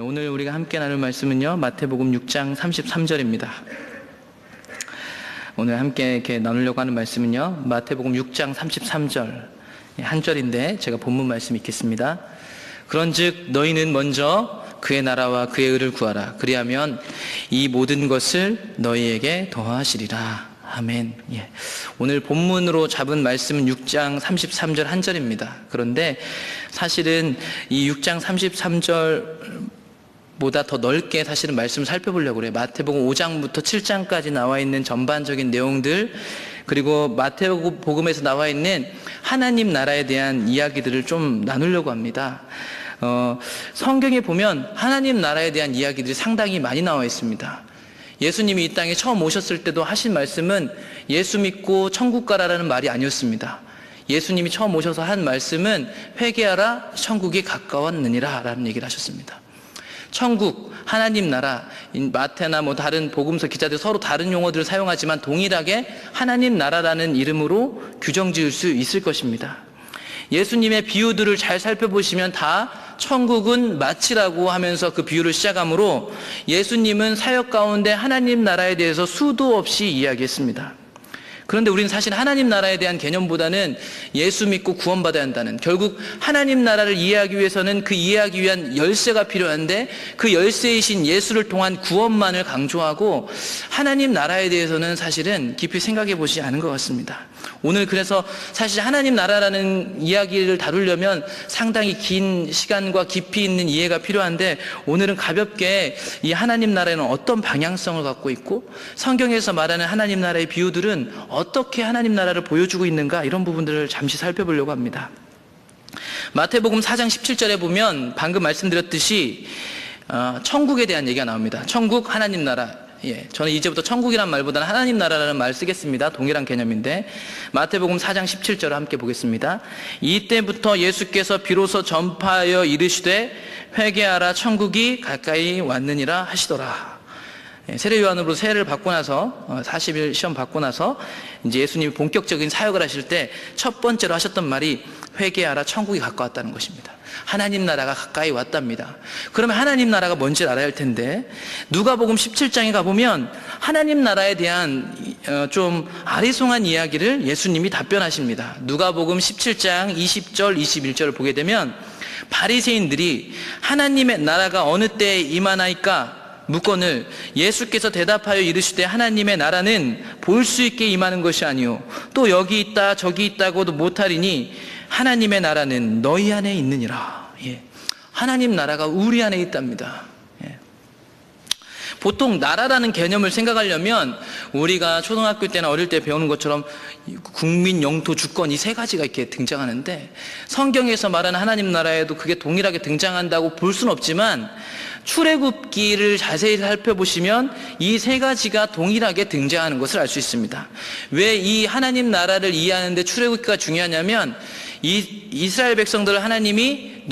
오늘 우리가 함께 나눌 말씀은요, 마태복음 6장 33절입니다. 오늘 함께 이렇게 나누려고 하는 말씀은요, 마태복음 6장 33절 한 절인데 제가 본문 말씀 읽겠습니다. 그런즉 너희는 먼저 그의 나라와 그의 의를 구하라. 그리하면 이 모든 것을 너희에게 더하시리라. 아멘. 예. 오늘 본문으로 잡은 말씀은 6장 33절 한 절입니다. 그런데 사실은 이 6장 33절 보다 더 넓게 사실은 말씀을 살펴보려고 그래요. 마태복음 5장부터 7장까지 나와 있는 전반적인 내용들, 그리고 마태복음에서 나와 있는 하나님 나라에 대한 이야기들을 좀 나누려고 합니다. 성경에 보면 하나님 나라에 대한 이야기들이 상당히 많이 나와 있습니다. 예수님이 이 땅에 처음 오셨을 때도 하신 말씀은 예수 믿고 천국 가라라는 말이 아니었습니다. 예수님이 처음 오셔서 한 말씀은 회개하라, 천국이 가까웠느니라 라는 얘기를 하셨습니다. 천국, 하나님 나라, 마태나 다른 복음서 기자들 서로 다른 용어들을 사용하지만 동일하게 하나님 나라라는 이름으로 규정 지을 수 있을 것입니다. 예수님의 비유들을 잘 살펴보시면 다 천국은 마치라고 하면서 그 비유를 시작하므로 예수님은 사역 가운데 하나님 나라에 대해서 수도 없이 이야기했습니다. 그런데 우리는 사실 하나님 나라에 대한 개념보다는 예수 믿고 구원받아야 한다는, 결국 하나님 나라를 이해하기 위해서는 그 이해하기 위한 열쇠가 필요한데 그 열쇠이신 예수를 통한 구원만을 강조하고 하나님 나라에 대해서는 사실은 깊이 생각해 보지 않은 것 같습니다. 오늘 그래서 사실 하나님 나라라는 이야기를 다루려면 상당히 긴 시간과 깊이 있는 이해가 필요한데, 오늘은 가볍게 이 하나님 나라에는 어떤 방향성을 갖고 있고 성경에서 말하는 하나님 나라의 비유들은 어떻게 하나님 나라를 보여주고 있는가, 이런 부분들을 잠시 살펴보려고 합니다. 마태복음 4장 17절에 보면 방금 말씀드렸듯이 천국에 대한 얘기가 나옵니다. 천국, 하나님 나라. 저는 이제부터 천국이란 말보다는 하나님 나라라는 말을 쓰겠습니다. 동일한 개념인데 마태복음 4장 17절을 함께 보겠습니다. 이때부터 예수께서 비로소 전파하여 이르시되 회개하라, 천국이 가까이 왔느니라 하시더라. 세례 요한으로 세례를 받고 나서 40일 시험 받고 나서 이제 예수님이 본격적인 사역을 하실 때 첫 번째로 하셨던 말이 회개하라, 천국이 가까웠다는 것입니다. 하나님 나라가 가까이 왔답니다. 그러면 하나님 나라가 뭔지 알아야 할 텐데, 누가복음 17장에 가보면 하나님 나라에 대한 좀 아리송한 이야기를 예수님이 답변하십니다. 누가복음 17장 20절 21절을 보게 되면 바리새인들이 하나님의 나라가 어느 때에 임하나이까 묻거늘 예수께서 대답하여 이르시되 하나님의 나라는 볼 수 있게 임하는 것이 아니요 또 여기 있다 저기 있다고도 못하리니 하나님의 나라는 너희 안에 있느니라. 하나님 나라가 우리 안에 있답니다. 보통 나라라는 개념을 생각하려면 우리가 초등학교 때나 어릴 때 배우는 것처럼 국민, 영토, 주권, 이 세 가지가 이렇게 등장하는데, 성경에서 말하는 하나님 나라에도 그게 동일하게 등장한다고 볼 수는 없지만 출애굽기를 자세히 살펴보시면 이 세 가지가 동일하게 등장하는 것을 알 수 있습니다. 왜 이 하나님 나라를 이해하는데 출애굽기가 중요하냐면, 이스라엘 백성들을 하나님이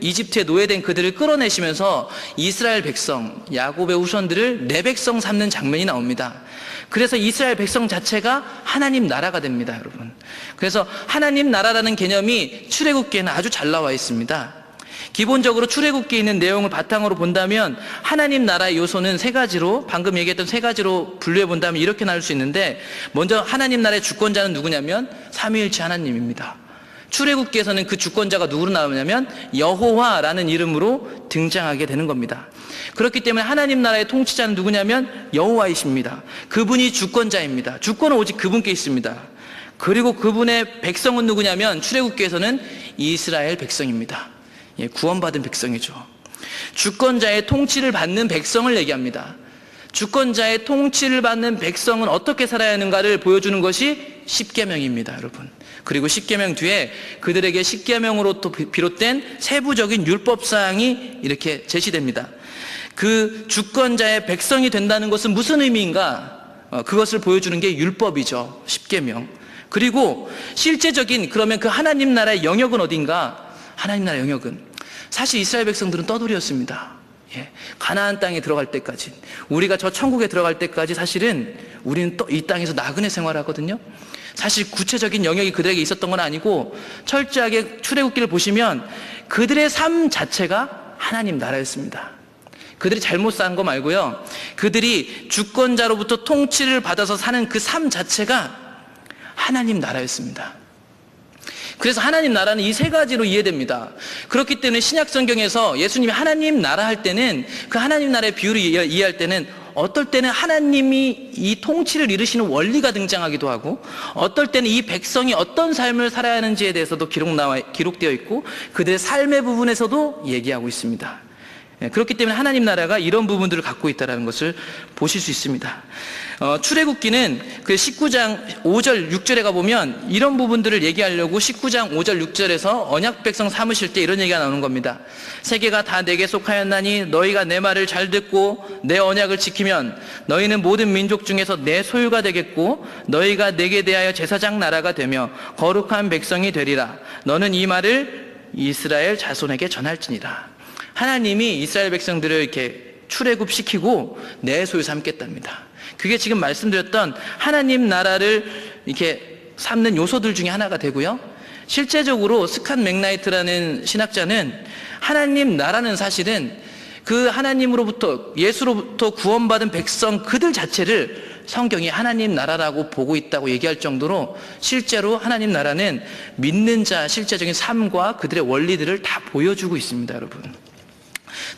이집트에 노예된 그들을 끌어내시면서 이스라엘 백성, 야곱의 후손들을 내 백성 삼는 장면이 나옵니다. 그래서 이스라엘 백성 자체가 하나님 나라가 됩니다, 여러분. 그래서 하나님 나라라는 개념이 출애굽기에는 아주 잘 나와 있습니다. 기본적으로 출애굽기에 있는 내용을 바탕으로 본다면 하나님 나라의 요소는 세 가지로, 방금 얘기했던 세 가지로 분류해 본다면 이렇게 나눌 수 있는데, 먼저 하나님 나라의 주권자는 누구냐면 삼위일체 하나님입니다. 출애굽기에서는 그 주권자가 누구로 나오냐면 여호와라는 이름으로 등장하게 되는 겁니다. 그렇기 때문에 하나님 나라의 통치자는 누구냐면 여호와이십니다. 그분이 주권자입니다. 주권은 오직 그분께 있습니다. 그리고 그분의 백성은 누구냐면 출애굽기에서는 이스라엘 백성입니다. 구원받은 백성이죠. 주권자의 통치를 받는 백성을 얘기합니다. 주권자의 통치를 받는 백성은 어떻게 살아야 하는가를 보여주는 것이 십계명입니다, 여러분. 그리고 십계명 뒤에 그들에게 십계명으로 또 비롯된 세부적인 율법사항이 이렇게 제시됩니다. 그 주권자의 백성이 된다는 것은 무슨 의미인가? 그것을 보여주는 게 율법이죠, 십계명. 그리고 실제적인, 그러면 그 하나님 나라의 영역은 어딘가? 하나님 나라의 영역은 사실 이스라엘 백성들은 떠돌이였습니다. 가나안 땅에 들어갈 때까지, 우리가 저 천국에 들어갈 때까지 사실은 우리는 또 이 땅에서 나그네 생활하거든요. 사실 구체적인 영역이 그들에게 있었던 건 아니고, 철저하게 출애굽기를 보시면 그들의 삶 자체가 하나님 나라였습니다. 그들이 잘못 산 거 말고요. 그들이 주권자로부터 통치를 받아서 사는 그 삶 자체가 하나님 나라였습니다. 그래서 하나님 나라는 이 세 가지로 이해됩니다. 그렇기 때문에 신약 성경에서 예수님이 하나님 나라 할 때는 그 하나님 나라의 비유를 이해할 때는 어떨 때는 하나님이 이 통치를 이루시는 원리가 등장하기도 하고 어떨 때는 이 백성이 어떤 삶을 살아야 하는지에 대해서도 기록되어 있고 그들의 삶의 부분에서도 얘기하고 있습니다. 그렇기 때문에 하나님 나라가 이런 부분들을 갖고 있다는 것을 보실 수 있습니다. 출애굽기는 그 19장 5절 6절에 가보면 이런 부분들을 얘기하려고 19장 5절 6절에서 언약 백성 삼으실 때 이런 얘기가 나오는 겁니다. 세계가 다 내게 속하였나니 너희가 내 말을 잘 듣고 내 언약을 지키면 너희는 모든 민족 중에서 내 소유가 되겠고 너희가 내게 대하여 제사장 나라가 되며 거룩한 백성이 되리라. 너는 이 말을 이스라엘 자손에게 전할지니라. 하나님이 이스라엘 백성들을 이렇게 출애굽시키고 내 소유 삼겠답니다. 그게 지금 말씀드렸던 하나님 나라를 이렇게 삼는 요소들 중에 하나가 되고요. 실제적으로 스칸 맥나이트라는 신학자는 하나님 나라는 사실은 그 하나님으로부터 예수로부터 구원받은 백성 그들 자체를 성경이 하나님 나라라고 보고 있다고 얘기할 정도로 실제로 하나님 나라는 믿는 자 실제적인 삶과 그들의 원리들을 다 보여주고 있습니다, 여러분.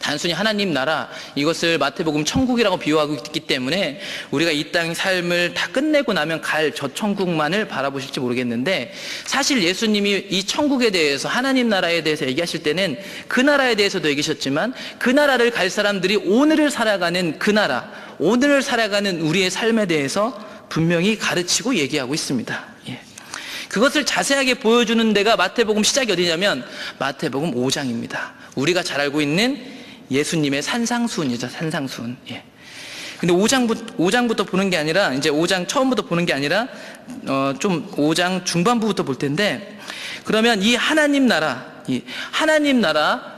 단순히 하나님 나라 이것을 마태복음 천국이라고 비유하고 있기 때문에 우리가 이 땅 삶을 다 끝내고 나면 갈 저 천국만을 바라보실지 모르겠는데 사실 예수님이 이 천국에 대해서 하나님 나라에 대해서 얘기하실 때는 그 나라에 대해서도 얘기하셨지만 그 나라를 갈 사람들이 오늘을 살아가는 그 나라 오늘을 살아가는 우리의 삶에 대해서 분명히 가르치고 얘기하고 있습니다. 그것을 자세하게 보여주는 데가 마태복음 시작이 어디냐면 마태복음 5장입니다. 우리가 잘 알고 있는 예수님의 산상수훈이죠. 산상수훈. 근데 5장부터 보는 게 아니라 이제 5장 처음부터 보는 게 아니라 좀 5장 중반부부터 볼 텐데 그러면 이 하나님 나라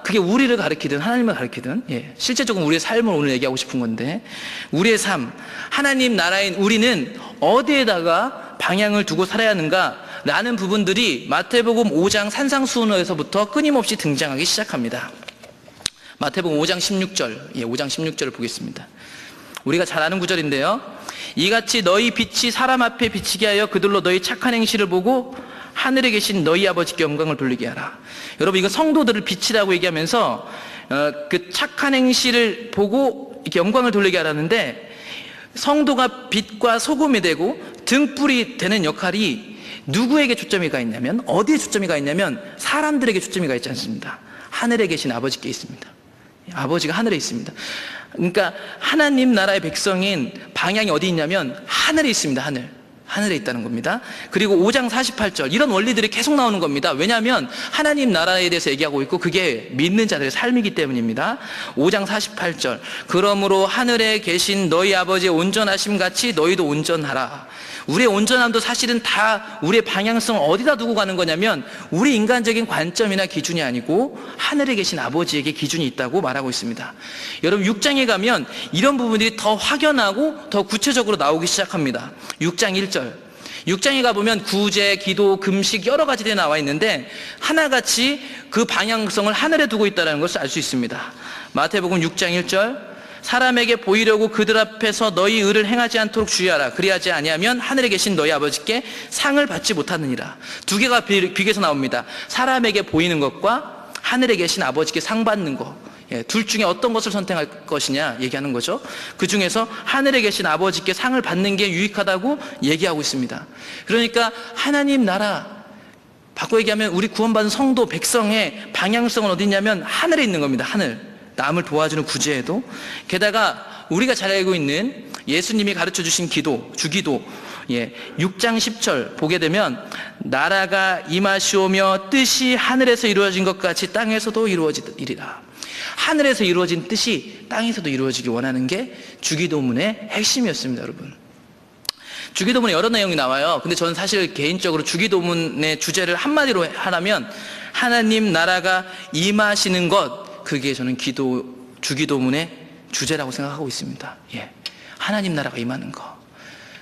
그게 우리를 가리키든 하나님을 가리키든 실제적으로 우리의 삶을 오늘 얘기하고 싶은 건데 우리의 삶 하나님 나라인 우리는 어디에다가 방향을 두고 살아야 하는가 라는 부분들이 마태복음 5장 산상수훈에서부터 끊임없이 등장하기 시작합니다. 마태복음 5장 16절 5장 16절을 보겠습니다. 우리가 잘 아는 구절인데요. 이같이 너희 빛이 사람 앞에 비치게 하여 그들로 너희 착한 행실을 보고 하늘에 계신 너희 아버지께 영광을 돌리게 하라. 여러분 이거 성도들을 빛이라고 얘기하면서 그 착한 행실을 보고 이렇게 영광을 돌리게 하라는데 성도가 빛과 소금이 되고 등불이 되는 역할이 누구에게 초점이 가 있냐면 어디에 초점이 가 있냐면 사람들에게 초점이 가 있지 않습니다. 하늘에 계신 아버지께 있습니다. 아버지가 하늘에 있습니다. 그러니까 하나님 나라의 백성인 방향이 어디 있냐면 하늘에 있습니다. 하늘에 있다는 겁니다. 그리고 5장 48절 이런 원리들이 계속 나오는 겁니다. 왜냐하면 하나님 나라에 대해서 얘기하고 있고 그게 믿는 자들의 삶이기 때문입니다. 5장 48절 그러므로 하늘에 계신 너희 아버지의 온전하심 같이 너희도 온전하라. 우리의 온전함도 사실은 다 우리의 방향성을 어디다 두고 가는 거냐면 우리 인간적인 관점이나 기준이 아니고 하늘에 계신 아버지에게 기준이 있다고 말하고 있습니다. 여러분 6장에 가면 이런 부분들이 더 확연하고 더 구체적으로 나오기 시작합니다. 6장 1절 6장에 가보면 구제, 기도, 금식 여러 가지들이 나와 있는데 하나같이 그 방향성을 하늘에 두고 있다는 것을 알 수 있습니다. 마태복음 6장 1절 사람에게 보이려고 그들 앞에서 너희 의를 행하지 않도록 주의하라. 그리하지 아니하면 하늘에 계신 너희 아버지께 상을 받지 못하느니라. 두 개가 비교해서 나옵니다. 사람에게 보이는 것과 하늘에 계신 아버지께 상 받는 것. 둘 중에 어떤 것을 선택할 것이냐 얘기하는 거죠. 그 중에서 하늘에 계신 아버지께 상을 받는 게 유익하다고 얘기하고 있습니다. 그러니까 하나님 나라 바꿔 얘기하면 우리 구원받은 성도 백성의 방향성은 어디 있냐면 하늘에 있는 겁니다. 하늘. 남을 도와주는 구제에도 게다가 우리가 잘 알고 있는 예수님이 가르쳐 주신 기도, 주기도 6장 10절 보게 되면 나라가 임하시오며 뜻이 하늘에서 이루어진 것 같이 땅에서도 이루어지리라. 하늘에서 이루어진 뜻이 땅에서도 이루어지기 원하는 게 주기도문의 핵심이었습니다. 여러분 주기도문에 여러 내용이 나와요. 근데 저는 사실 개인적으로 주기도문의 주제를 한마디로 하라면 하나님 나라가 임하시는 것 그게 저는 주기도문의 주제라고 생각하고 있습니다. 하나님 나라가 임하는 거.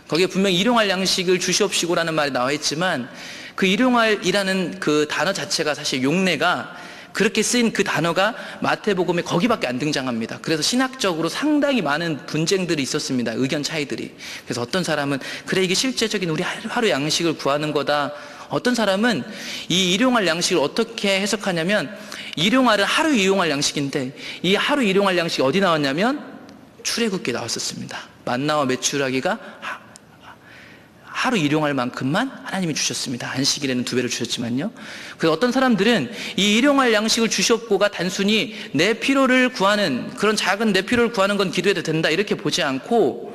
거기에 분명히 일용할 양식을 주시옵시고라는 말이 나와 있지만 그 일용할이라는 그 단어 자체가 사실 용례가 그렇게 쓰인 그 단어가 마태복음에 거기밖에 안 등장합니다. 그래서 신학적으로 상당히 많은 분쟁들이 있었습니다. 의견 차이들이. 그래서 어떤 사람은 그래 이게 실제적인 우리 하루 양식을 구하는 거다. 어떤 사람은 이 일용할 양식을 어떻게 해석하냐면 일용할은 하루 일용할 양식인데 이 하루 일용할 양식이 어디 나왔냐면 출애굽기에 나왔었습니다. 만나와 메추라기가 하루 일용할 만큼만 하나님이 주셨습니다. 안식일에는 2배를 주셨지만요. 그래서 어떤 사람들은 이 일용할 양식을 주셨고가 단순히 내 필요를 구하는 그런 작은 내 필요를 구하는 건 기도해도 된다 이렇게 보지 않고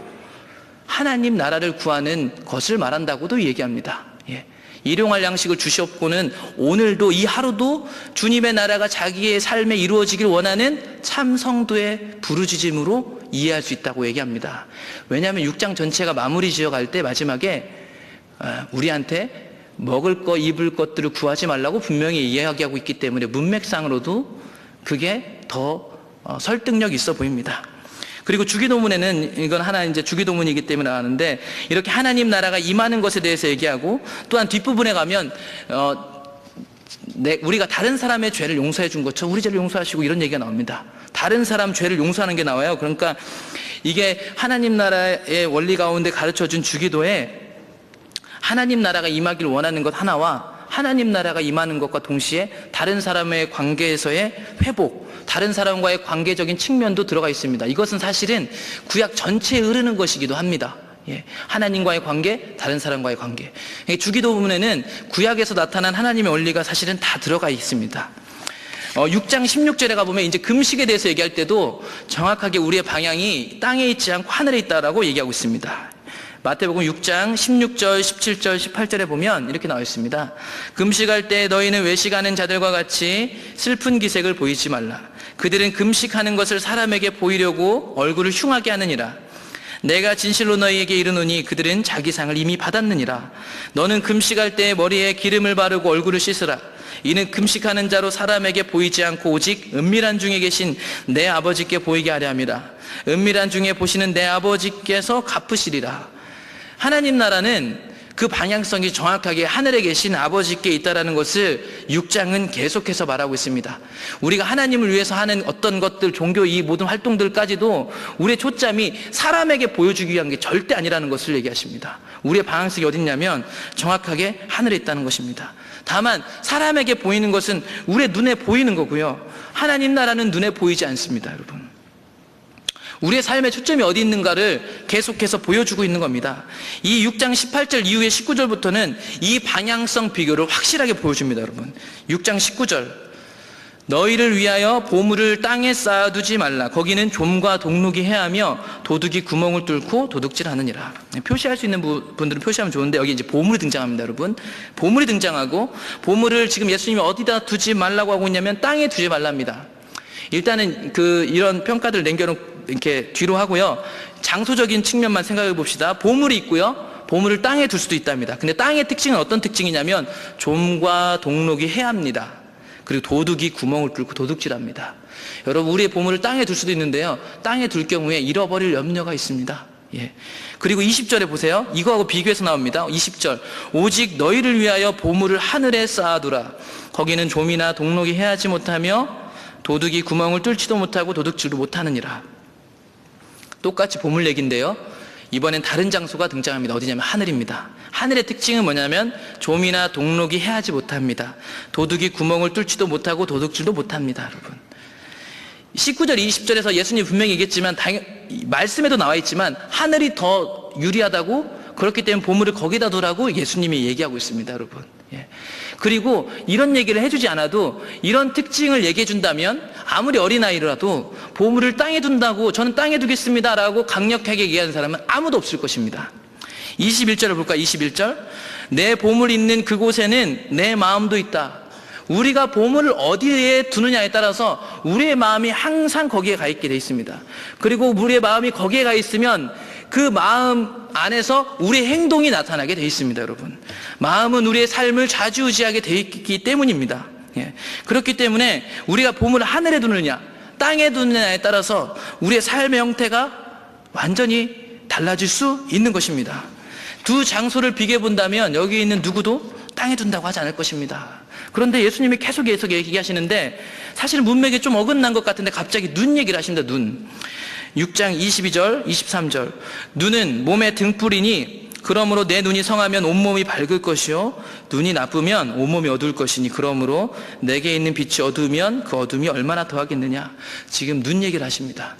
하나님 나라를 구하는 것을 말한다고도 얘기합니다. 예. 일용할 양식을 주셨고는 오늘도 이 하루도 주님의 나라가 자기의 삶에 이루어지길 원하는 참 성도의 부르짖음으로 이해할 수 있다고 얘기합니다. 왜냐하면 6장 전체가 마무리 지어갈 때 마지막에 우리한테 먹을 것, 입을 것들을 구하지 말라고 분명히 이야기하고 있기 때문에 문맥상으로도 그게 더 설득력 있어 보입니다. 그리고 주기도문에는 이건 하나 이제 주기도문이기 때문에 나왔는데 이렇게 하나님 나라가 임하는 것에 대해서 얘기하고 또한 뒷부분에 가면 우리가 다른 사람의 죄를 용서해 준 것처럼 우리 죄를 용서하시고 이런 얘기가 나옵니다. 다른 사람 죄를 용서하는 게 나와요. 그러니까 이게 하나님 나라의 원리 가운데 가르쳐준 주기도에 하나님 나라가 임하길 원하는 것 하나와 하나님 나라가 임하는 것과 동시에 다른 사람의 관계에서의 회복, 다른 사람과의 관계적인 측면도 들어가 있습니다. 이것은 사실은 구약 전체에 흐르는 것이기도 합니다. 예, 하나님과의 관계, 다른 사람과의 관계. 주기도문에는 구약에서 나타난 하나님의 원리가 사실은 다 들어가 있습니다. 6장 16절에 가보면 이제 금식에 대해서 얘기할 때도 정확하게 우리의 방향이 땅에 있지 않고 하늘에 있다라고 얘기하고 있습니다. 마태복음 6장 16절, 17절, 18절에 보면 이렇게 나와 있습니다. 금식할 때 너희는 외식하는 자들과 같이 슬픈 기색을 보이지 말라. 그들은 금식하는 것을 사람에게 보이려고 얼굴을 흉하게 하느니라. 내가 진실로 너희에게 이르노니 그들은 자기 상을 이미 받았느니라. 너는 금식할 때 머리에 기름을 바르고 얼굴을 씻으라. 이는 금식하는 자로 사람에게 보이지 않고 오직 은밀한 중에 계신 내 아버지께 보이게 하려 함이라. 은밀한 중에 보시는 내 아버지께서 갚으시리라. 하나님 나라는 그 방향성이 정확하게 하늘에 계신 아버지께 있다는 것을 6장은 계속해서 말하고 있습니다. 우리가 하나님을 위해서 하는 어떤 것들, 종교 이 모든 활동들까지도 우리의 초점이 사람에게 보여주기 위한 게 절대 아니라는 것을 얘기하십니다. 우리의 방향성이 어딨냐면 정확하게 하늘에 있다는 것입니다. 다만 사람에게 보이는 것은 우리의 눈에 보이는 거고요. 하나님 나라는 눈에 보이지 않습니다, 여러분. 우리의 삶의 초점이 어디 있는가를 계속해서 보여주고 있는 겁니다. 이 6장 18절 이후에 19절부터는 이 방향성 비교를 확실하게 보여줍니다, 여러분. 6장 19절. 너희를 위하여 보물을 땅에 쌓아두지 말라. 거기는 좀과 동룩이 해하며 도둑이 구멍을 뚫고 도둑질하느니라. 표시할 수 있는 분들은 표시하면 좋은데 여기 이제 보물이 등장합니다, 여러분. 보물이 등장하고 보물을 지금 예수님이 어디다 두지 말라고 하고 있냐면 땅에 두지 말랍니다. 일단은 이런 평가들 남겨놓고 이렇게 뒤로 하고요. 장소적인 측면만 생각해 봅시다. 보물이 있고요. 보물을 땅에 둘 수도 있답니다. 근데 땅의 특징은 어떤 특징이냐면 좀과 동룩이 해합니다. 그리고 도둑이 구멍을 뚫고 도둑질합니다. 여러분, 우리의 보물을 땅에 둘 수도 있는데요. 땅에 둘 경우에 잃어버릴 염려가 있습니다. 예. 그리고 20절에 보세요. 이거하고 비교해서 나옵니다. 20절. 오직 너희를 위하여 보물을 하늘에 쌓아두라. 거기는 좀이나 동룩이 해하지 못하며 도둑이 구멍을 뚫지도 못하고 도둑질도 못하느니라. 똑같이 보물 얘기인데요. 이번엔 다른 장소가 등장합니다. 어디냐면 하늘입니다. 하늘의 특징은 뭐냐면 좀이나 동룩이 해하지 못합니다. 도둑이 구멍을 뚫지도 못하고 도둑질도 못합니다, 여러분. 19절, 20절에서 예수님 분명히 얘기했지만 말씀에도 나와 있지만 하늘이 더 유리하다고, 그렇기 때문에 보물을 거기다 두라고 예수님이 얘기하고 있습니다, 여러분. 예. 그리고 이런 얘기를 해주지 않아도 이런 특징을 얘기해 준다면 아무리 어린아이라도 보물을 땅에 둔다고 저는 땅에 두겠습니다 라고 강력하게 얘기하는 사람은 아무도 없을 것입니다. 21절을 볼까요? 21절. 내 보물 있는 그곳에는 내 마음도 있다. 우리가 보물을 어디에 두느냐에 따라서 우리의 마음이 항상 거기에 가 있게 돼 있습니다. 그리고 우리의 마음이 거기에 가 있으면 그 마음 안에서 우리의 행동이 나타나게 돼 있습니다, 여러분. 마음은 우리의 삶을 좌지우지하게 돼 있기 때문입니다. 예. 그렇기 때문에 우리가 보물을 하늘에 두느냐 땅에 두느냐에 따라서 우리의 삶의 형태가 완전히 달라질 수 있는 것입니다. 두 장소를 비교해 본다면 여기 있는 누구도 땅에 둔다고 하지 않을 것입니다. 그런데 예수님이 계속 얘기하시는데 사실 문맥이 좀 어긋난 것 같은데 갑자기 눈 얘기를 하십니다. 눈. 6장 22절, 23절. 눈은 몸의 등불이니 그러므로 내 눈이 성하면 온몸이 밝을 것이요 눈이 나쁘면 온몸이 어두울 것이니 그러므로 내게 있는 빛이 어두우면 그 어둠이 얼마나 더하겠느냐. 지금 눈 얘기를 하십니다.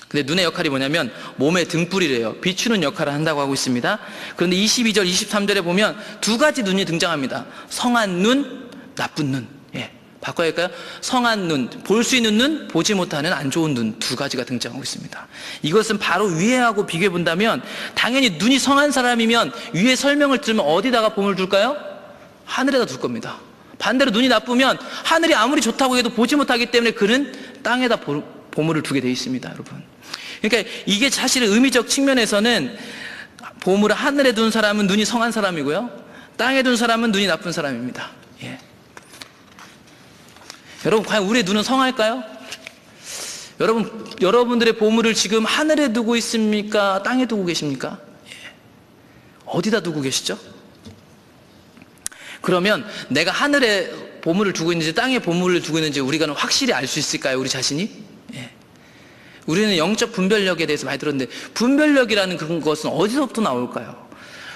근데 눈의 역할이 뭐냐면 몸의 등불이래요. 비추는 역할을 한다고 하고 있습니다. 그런데 22절, 23절에 보면 두 가지 눈이 등장합니다. 성한 눈, 나쁜 눈. 바꿔야 할까요? 성한 눈, 볼 수 있는 눈, 보지 못하는 안 좋은 눈, 두 가지가 등장하고 있습니다. 이것은 바로 위에하고 비교해 본다면 당연히 눈이 성한 사람이면 위에 설명을 들으면 어디다가 봄을 둘까요? 하늘에다 둘 겁니다. 반대로 눈이 나쁘면 하늘이 아무리 좋다고 해도 보지 못하기 때문에 그는 땅에다 보물을 두게 되어 있습니다, 여러분. 그러니까 이게 사실 의미적 측면에서는 보물을 하늘에 둔 사람은 눈이 성한 사람이고요, 땅에 둔 사람은 눈이 나쁜 사람입니다. 여러분, 과연 우리의 눈은 성할까요? 여러분들의 보물을 지금 하늘에 두고 있습니까? 땅에 두고 계십니까? 어디다 두고 계시죠? 그러면 내가 하늘에 보물을 두고 있는지 땅에 보물을 두고 있는지 우리가 확실히 알 수 있을까요? 우리 자신이? 우리는 영적 분별력에 대해서 많이 들었는데 분별력이라는 그런 것은 어디서부터 나올까요?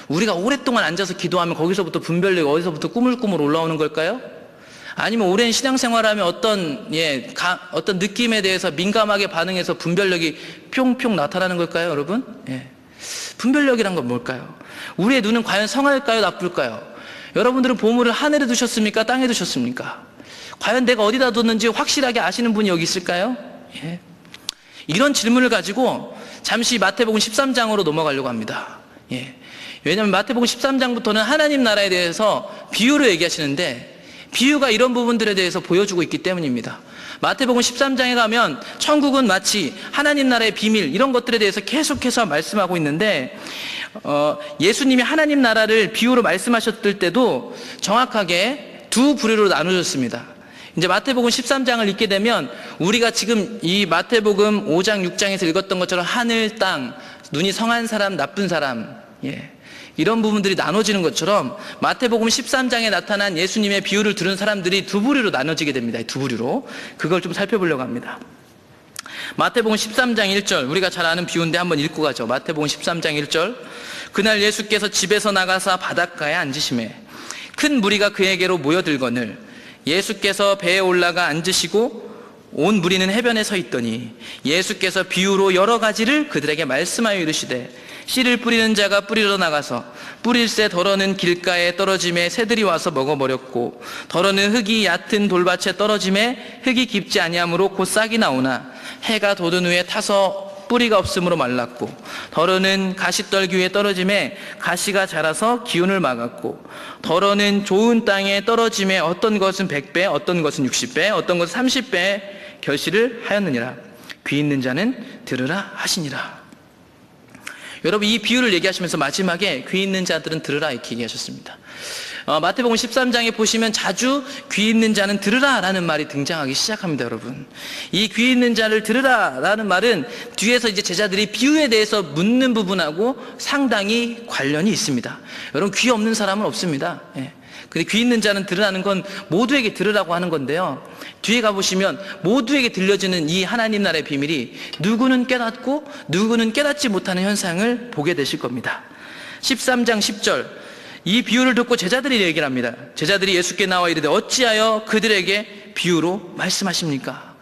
우리가 오랫동안 앉아서 기도하면 거기서부터 분별력이 어디서부터 꾸물꾸물 올라오는 걸까요? 아니면 오랜 신앙생활하면 어떤 느낌에 대해서 민감하게 반응해서 분별력이 뿅뿅 나타나는 걸까요, 여러분? 분별력이란 건 뭘까요? 우리의 눈은 과연 성할까요, 나쁠까요? 여러분들은 보물을 하늘에 두셨습니까, 땅에 두셨습니까? 과연 내가 어디다 뒀는지 확실하게 아시는 분이 여기 있을까요? 이런 질문을 가지고 잠시 마태복음 13장으로 넘어가려고 합니다. 왜냐하면 마태복음 13장부터는 하나님 나라에 대해서 비유로 얘기하시는데 비유가 이런 부분들에 대해서 보여주고 있기 때문입니다. 마태복음 13장에 가면 천국은 마치 하나님 나라의 비밀, 이런 것들에 대해서 계속해서 말씀하고 있는데 예수님이 하나님 나라를 비유로 말씀하셨을 때도 정확하게 두 부류로 나누셨습니다. 이제 마태복음 13장을 읽게 되면 우리가 지금 이 마태복음 5장, 6장에서 읽었던 것처럼 하늘, 땅, 눈이 성한 사람, 나쁜 사람, 이런 부분들이 나눠지는 것처럼 마태복음 13장에 나타난 예수님의 비유를 들은 사람들이 두 부류로 나눠지게 됩니다. 두 부류로. 그걸 좀 살펴보려고 합니다. 마태복음 13장 1절, 우리가 잘 아는 비유인데 한번 읽고 가죠. 마태복음 13장 1절. 그날 예수께서 집에서 나가사 바닷가에 앉으시매 큰 무리가 그에게로 모여들거늘 예수께서 배에 올라가 앉으시고 온 무리는 해변에 서 있더니 예수께서 비유로 여러 가지를 그들에게 말씀하여 이르시되 씨를 뿌리는 자가 뿌리러 나가서 뿌릴새 덜어는 길가에 떨어짐에 새들이 와서 먹어버렸고 덜어는 흙이 얕은 돌밭에 떨어짐에 흙이 깊지 아니하므로 곧 싹이 나오나 해가 돋은 후에 타서 뿌리가 없으므로 말랐고 덜어는 가시떨기 위에 떨어짐에 가시가 자라서 기운을 막았고 덜어는 좋은 땅에 떨어짐에 어떤 것은 100배 어떤 것은 60배 어떤 것은 30배 결실을 하였느니라. 귀 있는 자는 들으라 하시니라. 여러분, 이 비유를 얘기하시면서 마지막에 귀 있는 자들은 들으라 이렇게 얘기하셨습니다. 마태복음 13장에 보시면 자주 귀 있는 자는 들으라 라는 말이 등장하기 시작합니다. 여러분, 이 귀 있는 자를 들으라 라는 말은 뒤에서 이제 제자들이 비유에 대해서 묻는 부분하고 상당히 관련이 있습니다. 여러분, 귀 없는 사람은 없습니다. 근데 귀 있는 자는 들으라는 건 모두에게 들으라고 하는 건데요, 뒤에 가보시면 모두에게 들려지는 이 하나님 나라의 비밀이 누구는 깨닫고 누구는 깨닫지 못하는 현상을 보게 되실 겁니다. 13장 10절, 이 비유를 듣고 제자들이 얘기를 합니다. 제자들이 예수께 나와 이르되 어찌하여 그들에게 비유로 말씀하십니까?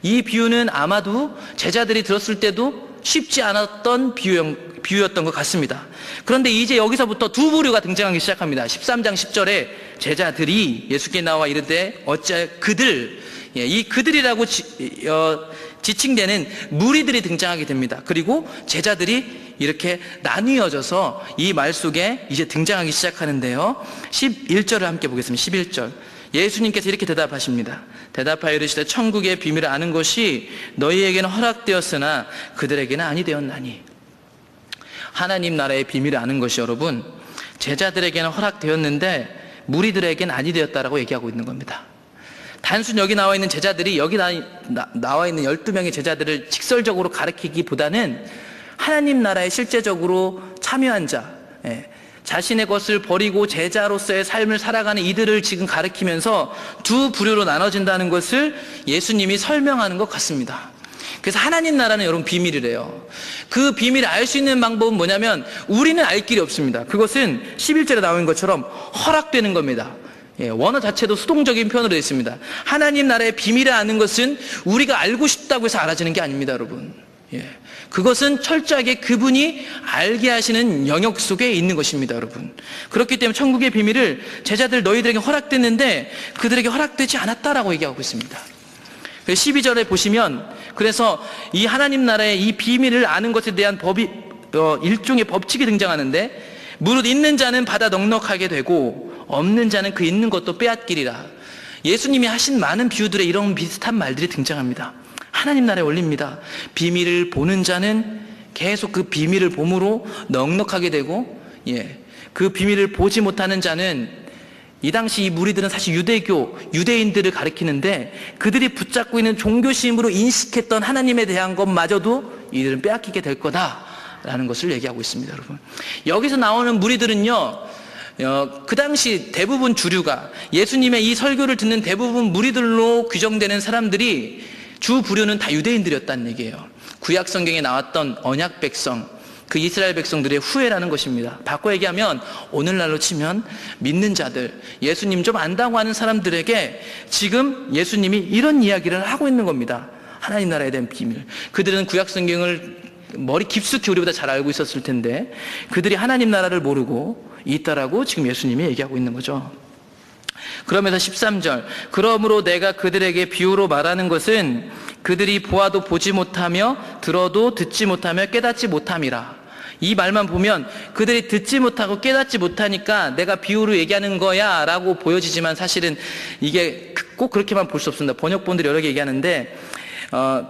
이 비유는 아마도 제자들이 들었을 때도 쉽지 않았던 비유였던 것 같습니다. 그런데 이제 여기서부터 두 부류가 등장하기 시작합니다. 13장 10절에 제자들이 예수께 나와 이르되 어찌하여 그들, 이 그들이라고 지칭되는 무리들이 등장하게 됩니다. 그리고 제자들이 이렇게 나뉘어져서 이 말 속에 이제 등장하기 시작하는데요, 11절을 함께 보겠습니다. 11절. 예수님께서 이렇게 대답하십니다. 대답하여 이르시되 천국의 비밀을 아는 것이 너희에게는 허락되었으나 그들에게는 아니 되었나니. 하나님 나라의 비밀을 아는 것이 여러분, 제자들에게는 허락되었는데 무리들에게는 아니 되었다라고 얘기하고 있는 겁니다. 단순 여기 나와 있는 제자들이 여기 나와 있는 12명의 제자들을 직설적으로 가리키기보다는 하나님 나라에 실제적으로 참여한 자, 자신의 것을 버리고 제자로서의 삶을 살아가는 이들을 지금 가리키면서 두 부류로 나눠진다는 것을 예수님이 설명하는 것 같습니다. 그래서 하나님 나라는 여러분 비밀이래요. 그 비밀을 알 수 있는 방법은 뭐냐면 우리는 알 길이 없습니다. 그것은 11절에 나온 것처럼 허락되는 겁니다. 원어 자체도 수동적인 표현으로 되어 있습니다. 하나님 나라의 비밀을 아는 것은 우리가 알고 싶다고 해서 알아지는 게 아닙니다, 여러분. 그것은 철저하게 그분이 알게 하시는 영역 속에 있는 것입니다, 여러분. 그렇기 때문에 천국의 비밀을 제자들 너희들에게 허락됐는데 그들에게 허락되지 않았다라고 얘기하고 있습니다. 12절에 보시면 그래서 이 하나님 나라의 이 비밀을 아는 것에 대한 법이 일종의 법칙이 등장하는데 무릇 있는 자는 받아 넉넉하게 되고 없는 자는 그 있는 것도 빼앗기리라. 예수님이 하신 많은 비유들에 이런 비슷한 말들이 등장합니다. 하나님 나라의 원리입니다. 비밀을 보는 자는 계속 그 비밀을 봄으로 넉넉하게 되고 그 비밀을 보지 못하는 자는 이 당시 이 무리들은 사실 유대인들을 가리키는데 그들이 붙잡고 있는 종교심으로 인식했던 하나님에 대한 것마저도 이들은 빼앗기게 될 거다라는 것을 얘기하고 있습니다, 여러분. 여기서 나오는 무리들은요, 그 당시 대부분 주류가 예수님의 이 설교를 듣는 대부분 무리들로 규정되는 사람들이 주 부류는 다 유대인들이었다는 얘기예요. 구약 성경에 나왔던 언약 백성, 그 이스라엘 백성들의 후예라는 것입니다. 바꿔 얘기하면 오늘날로 치면 믿는 자들, 예수님 좀 안다고 하는 사람들에게 지금 예수님이 이런 이야기를 하고 있는 겁니다. 하나님 나라에 대한 비밀. 그들은 구약 성경을 머리 깊숙이 우리보다 잘 알고 있었을 텐데 그들이 하나님 나라를 모르고 있다라고 지금 예수님이 얘기하고 있는 거죠. 그러면서 13절, 그러므로 내가 그들에게 비유로 말하는 것은 그들이 보아도 보지 못하며 들어도 듣지 못하며 깨닫지 못함이라. 이 말만 보면 그들이 듣지 못하고 깨닫지 못하니까 내가 비유로 얘기하는 거야 라고 보여지지만 사실은 이게 꼭 그렇게만 볼 수 없습니다. 번역본들이 여러 개 얘기하는데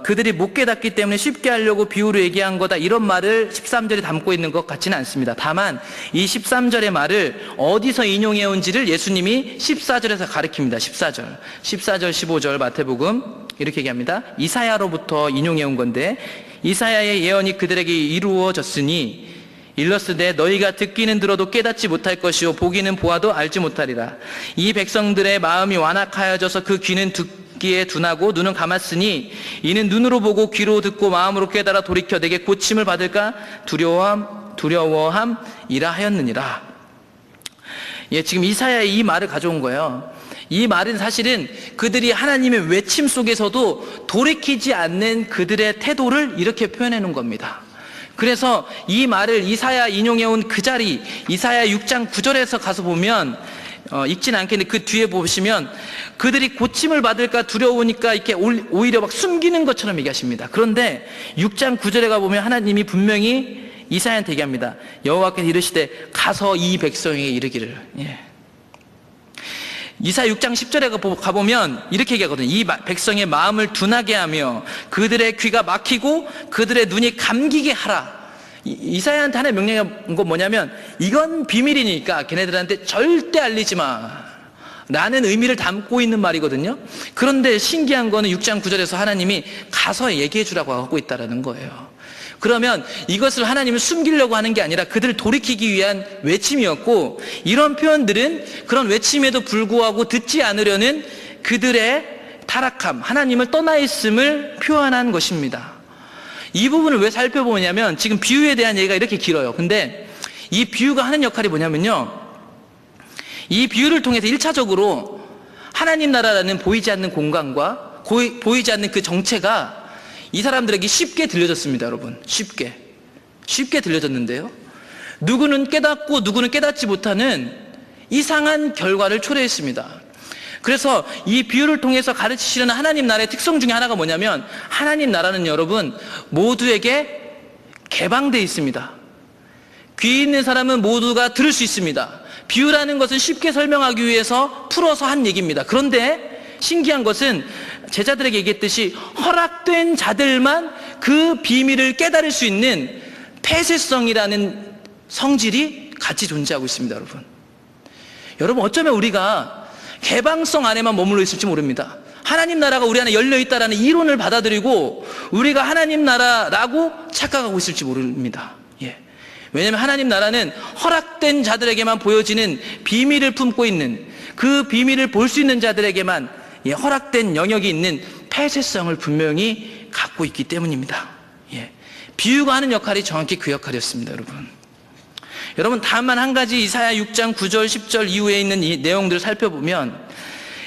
그들이 못 깨닫기 때문에 쉽게 하려고 비유로 얘기한 거다, 이런 말을 13절에 담고 있는 것 같지는 않습니다. 다만 이 13절의 말을 어디서 인용해 온지를 예수님이 14절에서 가르칩니다. 14절, 15절 마태복음 이렇게 얘기합니다. 이사야로부터 인용해 온 건데 이사야의 예언이 그들에게 이루어졌으니 일렀으되 너희가 듣기는 들어도 깨닫지 못할 것이요 보기는 보아도 알지 못하리라. 이 백성들의 마음이 완악하여져서 그 귀는 듣기에 둔하고 눈은 감았으니 이는 눈으로 보고 귀로 듣고 마음으로 깨달아 돌이켜 내게 고침을 받을까 두려워함이라 하였느니라. 지금 이사야의 이 말을 가져온 거예요. 이 말은 사실은 그들이 하나님의 외침 속에서도 돌이키지 않는 그들의 태도를 이렇게 표현해 놓은 겁니다. 그래서 이 말을 이사야 인용해 온 그 자리, 이사야 6장 9절에서 가서 보면 읽지는 않겠는데 그 뒤에 보시면 그들이 고침을 받을까 두려우니까 이렇게 오히려 막 숨기는 것처럼 얘기하십니다. 그런데 6장 9절에 가보면 하나님이 분명히 이사야한테 얘기합니다. 여호와께서 이르시되 가서 이 백성에게 이르기를. 이사야 6장 10절에 가보면 이렇게 얘기하거든요. 이 백성의 마음을 둔하게 하며 그들의 귀가 막히고 그들의 눈이 감기게 하라. 이사야한테 하나의 명령한 건 뭐냐면 이건 비밀이니까 걔네들한테 절대 알리지 마 라는 의미를 담고 있는 말이거든요. 그런데 신기한 거는 6장 9절에서 하나님이 가서 얘기해 주라고 하고 있다는 거예요. 그러면 이것을 하나님은 숨기려고 하는 게 아니라 그들을 돌이키기 위한 외침이었고, 이런 표현들은 그런 외침에도 불구하고 듣지 않으려는 그들의 타락함, 하나님을 떠나 있음을 표현한 것입니다. 이 부분을 왜 살펴보냐면 지금 비유에 대한 얘기가 이렇게 길어요. 근데 이 비유가 하는 역할이 뭐냐면요, 이 비유를 통해서 1차적으로 하나님 나라라는 보이지 않는 공간과 보이지 않는 그 정체가 이 사람들에게 쉽게 들려졌습니다, 여러분. 쉽게 들려졌는데요, 누구는 깨닫고 누구는 깨닫지 못하는 이상한 결과를 초래했습니다. 그래서 이 비유를 통해서 가르치시는 하나님 나라의 특성 중에 하나가 뭐냐면, 하나님 나라는 여러분 모두에게 개방되어 있습니다. 귀 있는 사람은 모두가 들을 수 있습니다. 비유라는 것은 쉽게 설명하기 위해서 풀어서 한 얘기입니다. 그런데 신기한 것은 제자들에게 얘기했듯이 허락된 자들만 그 비밀을 깨달을 수 있는 폐쇄성이라는 성질이 같이 존재하고 있습니다, 여러분. 여러분, 어쩌면 우리가 개방성 안에만 머물러 있을지 모릅니다. 하나님 나라가 우리 안에 열려 있다라는 이론을 받아들이고 우리가 하나님 나라라고 착각하고 있을지 모릅니다. 왜냐하면 하나님 나라는 허락된 자들에게만 보여지는 비밀을 품고 있는, 그 비밀을 볼 수 있는 자들에게만 허락된 영역이 있는 폐쇄성을 분명히 갖고 있기 때문입니다. 비유가 하는 역할이 정확히 그 역할이었습니다. 여러분 다만 한 가지 이사야 6장 9절 10절 이후에 있는 이 내용들을 살펴보면,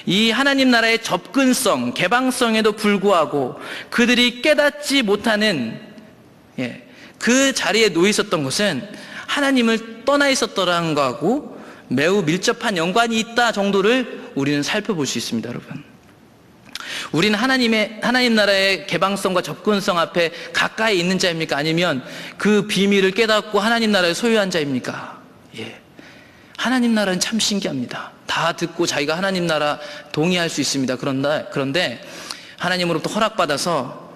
이 하나님 나라의 접근성, 개방성에도 불구하고 그들이 깨닫지 못하는 그 자리에 놓여 있었던 것은 하나님을 떠나 있었더라는 것하고 매우 밀접한 연관이 있다 정도를 우리는 살펴볼 수 있습니다. 여러분, 우리는 하나님 나라의 개방성과 접근성 앞에 가까이 있는 자입니까? 아니면 그 비밀을 깨닫고 하나님 나라를 소유한 자입니까? 하나님 나라는 참 신기합니다. 다 듣고 자기가 하나님 나라 동의할 수 있습니다. 그런데 하나님으로부터 허락받아서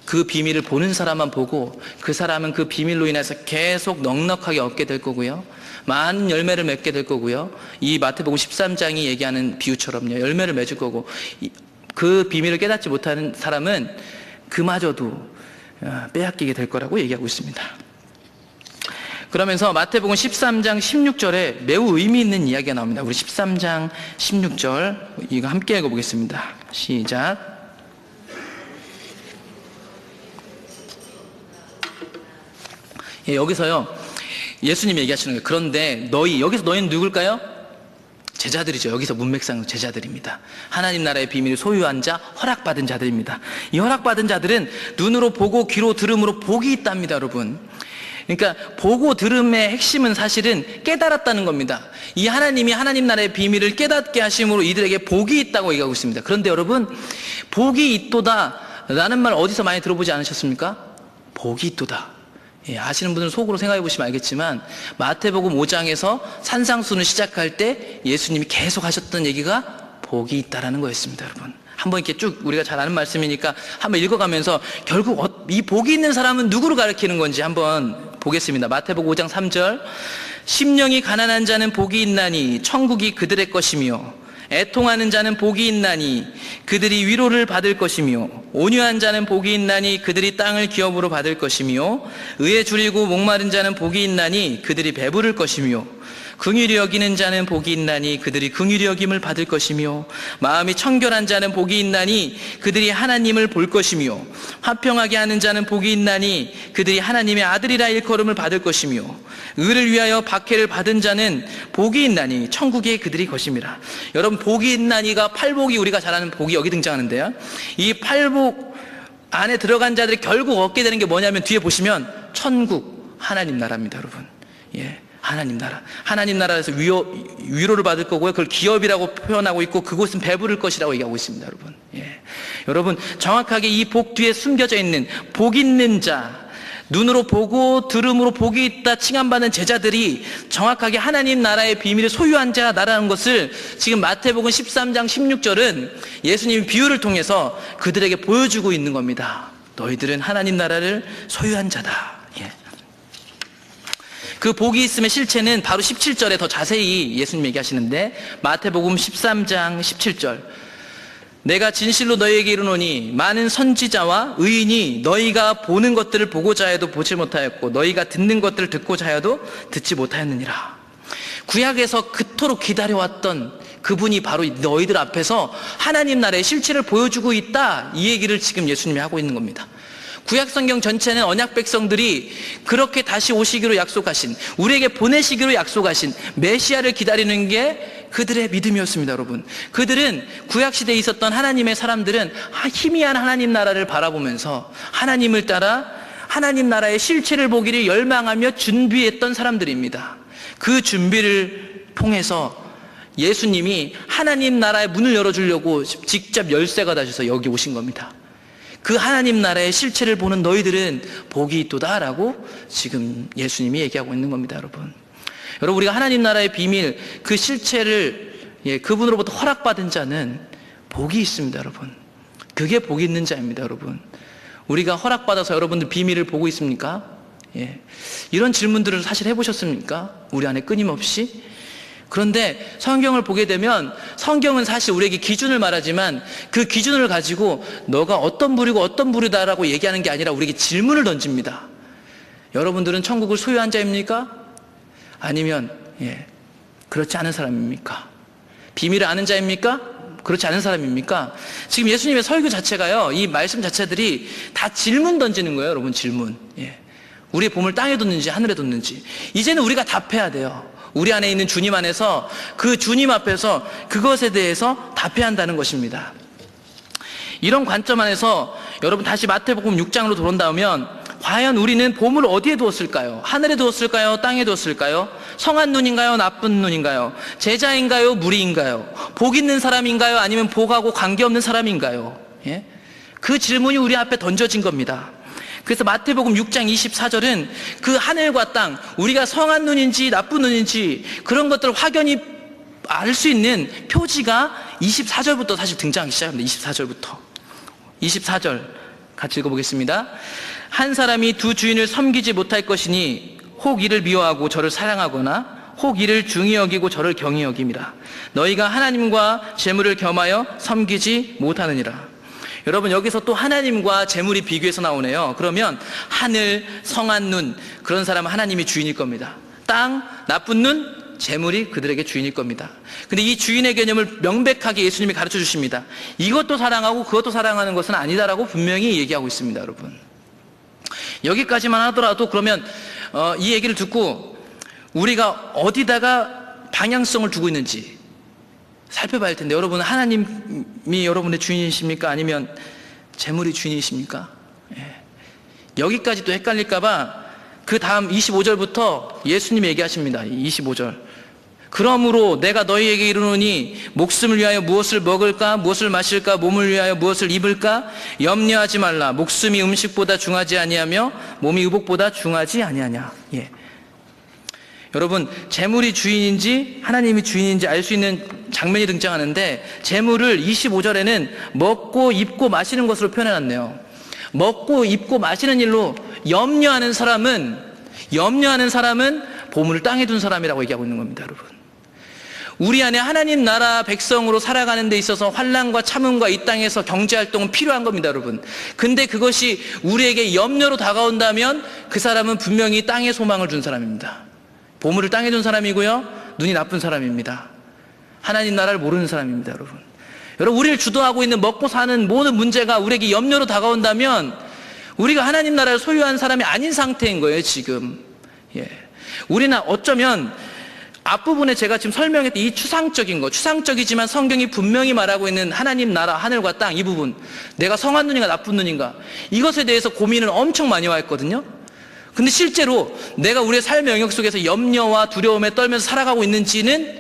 그 비밀을 보는 사람만 보고, 그 사람은 그 비밀로 인해서 계속 넉넉하게 얻게 될 거고요, 많은 열매를 맺게 될 거고요, 이 마태복음 13장이 얘기하는 비유처럼요, 열매를 맺을 거고, 그 비밀을 깨닫지 못하는 사람은 그마저도 빼앗기게 될 거라고 얘기하고 있습니다. 그러면서 마태복음 13장 16절에 매우 의미 있는 이야기가 나옵니다. 우리 13장 16절 이거 함께 읽어보겠습니다. 시작. 여기서요, 예수님이 얘기하시는 거예요. 그런데 여기서 너희는 누굴까요? 제자들이죠. 여기서 문맥상 제자들입니다. 하나님 나라의 비밀을 소유한 자, 허락받은 자들입니다. 이 허락받은 자들은 눈으로 보고 귀로 들음으로 복이 있답니다. 여러분, 그러니까 보고 들음의 핵심은 사실은 깨달았다는 겁니다. 이 하나님이 하나님 나라의 비밀을 깨닫게 하심으로 이들에게 복이 있다고 얘기하고 있습니다. 그런데 여러분, 복이 있도다 라는 말 어디서 많이 들어보지 않으셨습니까? 복이 있도다. 아시는 분들은 속으로 생각해 보시면 알겠지만, 마태복음 5장에서 산상수훈을 시작할 때 예수님이 계속 하셨던 얘기가 복이 있다라는 거였습니다. 여러분, 한번 이렇게 쭉 우리가 잘 아는 말씀이니까 한번 읽어가면서 결국 이 복이 있는 사람은 누구를 가리키는 건지 한번 보겠습니다. 마태복음 5장 3절, 심령이 가난한 자는 복이 있나니 천국이 그들의 것이며, 애통하는 자는 복이 있나니 그들이 위로를 받을 것이며, 온유한 자는 복이 있나니 그들이 땅을 기업으로 받을 것이며, 의에 줄이고 목마른 자는 복이 있나니 그들이 배부를 것이며, 긍휼히 여기는 자는 복이 있나니 그들이 긍휼히 여김을 받을 것이며, 마음이 청결한 자는 복이 있나니 그들이 하나님을 볼 것이며, 화평하게 하는 자는 복이 있나니 그들이 하나님의 아들이라 일컬음을 받을 것이며, 의를 위하여 박해를 받은 자는 복이 있나니 천국이 그들이 것임이라. 여러분, 복이 있나니가 팔복이, 우리가 잘 아는 복이 여기 등장하는데요, 이 팔복 안에 들어간 자들이 결국 얻게 되는 게 뭐냐면, 뒤에 보시면 천국, 하나님 나라입니다. 여러분, 하나님 나라. 하나님 나라에서 위로를 받을 거고요, 그걸 기업이라고 표현하고 있고, 그곳은 배부를 것이라고 얘기하고 있습니다. 여러분, 여러분, 정확하게 이 복 뒤에 숨겨져 있는 복 있는 자, 눈으로 보고 들음으로 복이 있다 칭함받는 제자들이 정확하게 하나님 나라의 비밀을 소유한 자라는 것을 지금 마태복음 13장 16절은 예수님이 비유를 통해서 그들에게 보여주고 있는 겁니다. 너희들은 하나님 나라를 소유한 자다. 그 복이 있음의 실체는 바로 17절에 더 자세히 예수님 얘기하시는데, 마태복음 13장 17절, 내가 진실로 너희에게 이르노니 많은 선지자와 의인이 너희가 보는 것들을 보고자 해도 보지 못하였고, 너희가 듣는 것들을 듣고자 해도 듣지 못하였느니라. 구약에서 그토록 기다려왔던 그분이 바로 너희들 앞에서 하나님 나라의 실체를 보여주고 있다, 이 얘기를 지금 예수님이 하고 있는 겁니다. 구약 성경 전체는 언약 백성들이 그렇게 다시 오시기로 약속하신, 우리에게 보내시기로 약속하신 메시아를 기다리는 게 그들의 믿음이었습니다. 여러분, 그들은 구약 시대에 있었던 하나님의 사람들은 희미한 하나님 나라를 바라보면서 하나님을 따라 하나님 나라의 실체를 보기를 열망하며 준비했던 사람들입니다. 그 준비를 통해서 예수님이 하나님 나라의 문을 열어주려고 직접 열쇠가 다셔서 여기 오신 겁니다. 그 하나님 나라의 실체를 보는 너희들은 복이 있도다라고 지금 예수님이 얘기하고 있는 겁니다. 여러분, 우리가 하나님 나라의 비밀, 그 실체를 그분으로부터 허락받은 자는 복이 있습니다. 여러분, 그게 복이 있는 자입니다. 여러분, 우리가 허락받아서 여러분들 비밀을 보고 있습니까? 이런 질문들을 사실 해보셨습니까? 우리 안에 끊임없이. 그런데 성경을 보게 되면, 성경은 사실 우리에게 기준을 말하지만 그 기준을 가지고 너가 어떤 부류고 어떤 부류다라고 얘기하는 게 아니라 우리에게 질문을 던집니다. 여러분들은 천국을 소유한 자입니까? 아니면 그렇지 않은 사람입니까? 비밀을 아는 자입니까? 그렇지 않은 사람입니까? 지금 예수님의 설교 자체가요, 이 말씀 자체들이 다 질문 던지는 거예요, 여러분. 질문. 우리의 보물 땅에 뒀는지 하늘에 뒀는지 이제는 우리가 답해야 돼요. 우리 안에 있는 주님 안에서, 그 주님 앞에서 그것에 대해서 답해야 한다는 것입니다. 이런 관점 안에서 여러분 다시 마태복음 6장으로 돌아온다면, 과연 우리는 보물을 어디에 두었을까요? 하늘에 두었을까요? 땅에 두었을까요? 성한 눈인가요? 나쁜 눈인가요? 제자인가요? 무리인가요? 복 있는 사람인가요? 아니면 복하고 관계없는 사람인가요? 그 질문이 우리 앞에 던져진 겁니다. 그래서 마태복음 6장 24절은 그 하늘과 땅, 우리가 성한 눈인지 나쁜 눈인지 그런 것들을 확연히 알 수 있는 표지가 24절부터 사실 등장하기 시작합니다. 24절부터. 24절 같이 읽어보겠습니다. 한 사람이 두 주인을 섬기지 못할 것이니 혹 이를 미워하고 저를 사랑하거나 혹 이를 중히 여기고 저를 경히 여김이라. 너희가 하나님과 재물을 겸하여 섬기지 못하느니라. 여러분, 여기서 또 하나님과 재물이 비교해서 나오네요. 그러면 하늘, 성한 눈, 그런 사람은 하나님이 주인일 겁니다. 땅, 나쁜 눈, 재물이 그들에게 주인일 겁니다. 근데 이 주인의 개념을 명백하게 예수님이 가르쳐 주십니다. 이것도 사랑하고 그것도 사랑하는 것은 아니다라고 분명히 얘기하고 있습니다, 여러분. 여기까지만 하더라도 그러면 이 얘기를 듣고 우리가 어디다가 방향성을 두고 있는지 살펴봐야 할 텐데, 여러분, 하나님이 여러분의 주인이십니까? 아니면 재물이 주인이십니까? 여기까지 또 헷갈릴까봐 그 다음 25절부터 예수님이 얘기하십니다. 25절. 그러므로 내가 너희에게 이르노니 목숨을 위하여 무엇을 먹을까, 무엇을 마실까, 몸을 위하여 무엇을 입을까 염려하지 말라. 목숨이 음식보다 중하지 아니하며 몸이 의복보다 중하지 아니하냐. 여러분, 재물이 주인인지 하나님이 주인인지 알 수 있는 장면이 등장하는데, 재물을 25절에는 먹고 입고 마시는 것으로 표현해놨네요. 먹고 입고 마시는 일로 염려하는 사람은 보물을 땅에 둔 사람이라고 얘기하고 있는 겁니다, 여러분. 우리 안에 하나님 나라 백성으로 살아가는 데 있어서 환난과 참음과 이 땅에서 경제활동은 필요한 겁니다, 여러분. 근데 그것이 우리에게 염려로 다가온다면 그 사람은 분명히 땅에 소망을 준 사람입니다. 보물을 땅에 둔 사람이고요, 눈이 나쁜 사람입니다. 하나님 나라를 모르는 사람입니다, 여러분. 여러분, 우리를 주도하고 있는 먹고 사는 모든 문제가 우리에게 염려로 다가온다면 우리가 하나님 나라를 소유한 사람이 아닌 상태인 거예요, 지금. 우리는 어쩌면 앞부분에 제가 지금 설명했던 이 추상적인 거, 추상적이지만 성경이 분명히 말하고 있는 하나님 나라, 하늘과 땅, 이 부분, 내가 성한 눈인가 나쁜 눈인가, 이것에 대해서 고민을 엄청 많이 했거든요. 근데 실제로 내가 우리의 삶의 영역 속에서 염려와 두려움에 떨면서 살아가고 있는지는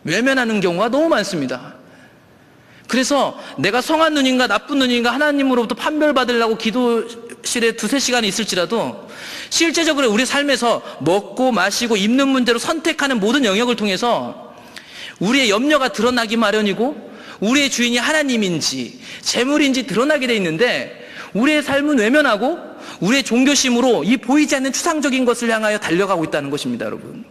외면하는 경우가 너무 많습니다. 그래서 내가 성한 눈인가 나쁜 눈인가 하나님으로부터 판별받으려고 기도실에 2-3시간이 있을지라도 실제적으로 우리 삶에서 먹고 마시고 입는 문제로 선택하는 모든 영역을 통해서 우리의 염려가 드러나기 마련이고, 우리의 주인이 하나님인지 재물인지 드러나게 돼 있는데, 우리의 삶은 외면하고 우리의 종교심으로 이 보이지 않는 추상적인 것을 향하여 달려가고 있다는 것입니다, 여러분.